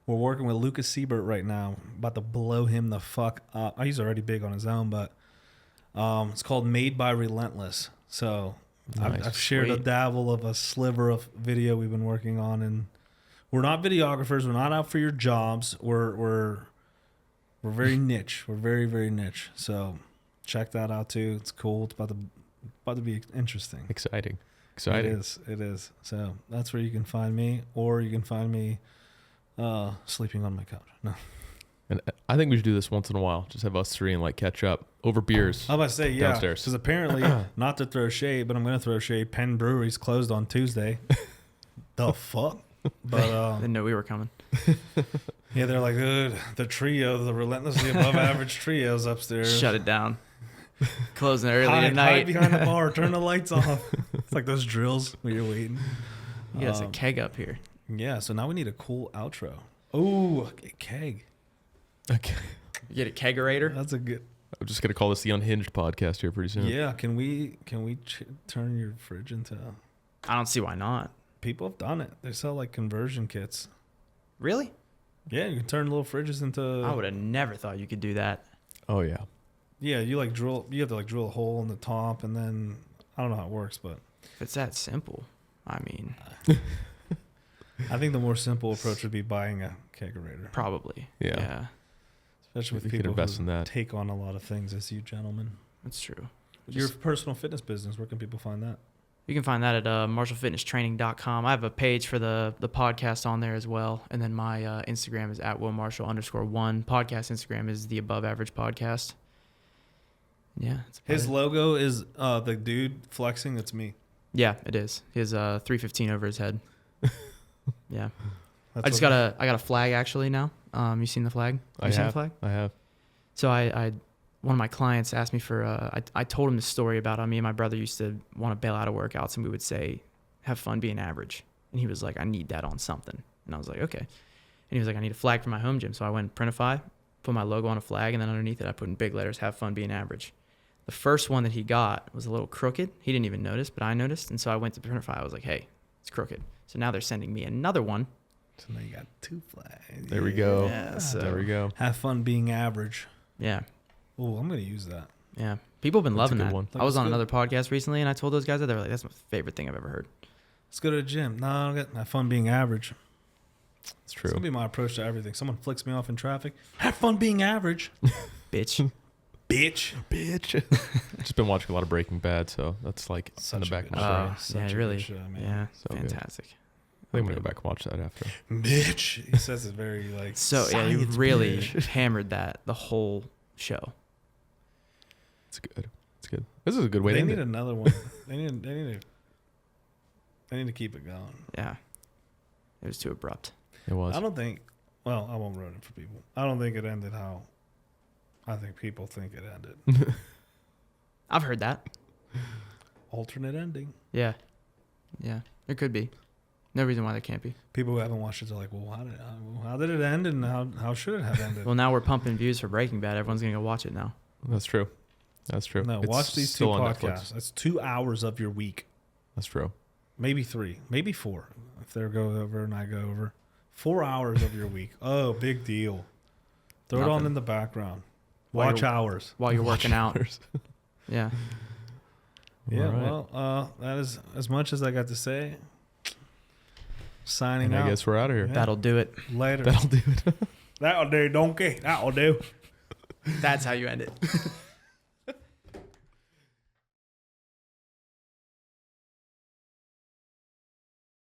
we're working with Lucas Siebert right now, about to blow him the fuck up. He's already big on his own, but it's called Made by Relentless. So Nice. I've shared a Sweet. dabble of a sliver of video we've been working on, and we're not videographers. We're not out for your jobs. We're very niche. We're very, very niche. So check that out too. It's cool. It's about to be interesting. Exciting. It is. So that's where you can find me, or you can find me Sleeping on my couch. No. And I think we should do this once in a while. Just have us three and like catch up over beers. I was about to say, yeah. Downstairs. Because apparently, not to throw shade, but I'm going to throw shade. Penn Brewery's closed on Tuesday. The fuck? But Didn't know we were coming. yeah, they're like, the trio, the relentlessly above average trio's upstairs. Shut it down. Closing early Hide tonight. behind the bar. Turn the lights off. It's like those drills where you're waiting. You got a keg up here. Yeah, so now we need a cool outro. Oh, a keg. Okay. You get a kegerator. That's a good. I'm just gonna call this the Unhinged podcast here pretty soon. Yeah, can we turn your fridge into? I don't see why not. People have done it. They sell like conversion kits. Really? Yeah, you can turn little fridges into. I would have never thought you could do that. Oh yeah. Yeah, you like drill. You have to like drill a hole in the top, and then I don't know how it works, but If it's that simple, I mean, I think the more simple approach would be buying a kegerator. probably. Yeah. Yeah, Especially with We could people invest who in that. take on a lot of things as you gentlemen. that's true. Your personal fitness business, where can people find that? You can find that at marshallfitnesstraining.com. I have a page for the podcast on there as well. And then my Instagram is at @willmarshall_1. Podcast Instagram is the Above Average Podcast. Yeah. That's about His it. logo is the dude flexing. It's me. Yeah, it is. He has 315 over his head. Yeah. That's I just got a flag actually now. You seen the flag? I You seen the have. flag? I have. So I one of my clients asked me for I told him the story about how me and my brother used to want to bail out of workouts, and we would say, have fun being average. And he was like, I need that on something. And I was like, okay. And he was like, I need a flag for my home gym. So I went Printify, put my logo on a flag, and then underneath it I put in big letters, have fun being average. The first one that he got was a little crooked. He didn't even notice, but I noticed. And so I went to Printify. I was like, hey, it's crooked. So now they're sending me another one. So now you got 2 flags. There we go. Yeah, so- There we go. Have fun being average. Yeah. Oh, I'm gonna use that. Yeah. People have been That's a loving good that. one. That I was was on good. another podcast recently, and I told those guys that. They were like, that's my favorite thing I've ever heard. Let's go to the gym. No, I don't have fun being average. It's It's true. gonna be my approach to everything. Someone flicks me off in traffic. Have fun being average, Bitch. bitch. Bitch. Just been watching a lot of Breaking Bad, so that's like in the back of my brain. Oh, Such yeah, a good really. show, man. Yeah, So good. fantastic. I think I'm gonna go back and watch that after. Bitch. He says it very like. So, yeah, you science, really bitch. hammered that the whole show. It's good. It's good. This is a good way They to end need it. another one. They need to keep it going. Yeah. It was too abrupt. It was. I don't think. Well, I won't ruin it for people. I don't think it ended how I think people think it ended. I've heard that. Alternate ending. Yeah. Yeah. There could be. No reason why there can't be. People who haven't watched it are like, well, how did it end, and how should it have ended? Well, now we're pumping views for Breaking Bad. Everyone's going to go watch it now. That's true. That's true. No, It's watch these 2 still on Netflix. podcasts. That's 2 hours of your week. That's true. Maybe 3, maybe 4. If they go over and I go over, 4 hours of your week. Oh, big deal. Throw it on Nothing. in the background. While Watch you're- hours. While you're working out. Hours. Yeah. Yeah, All right. well, that is as much as I got to say. Signing And out. I guess we're out of here. Yeah. That'll do it. Later. That'll do it. That'll do, donkey. That'll do. That's how you end it.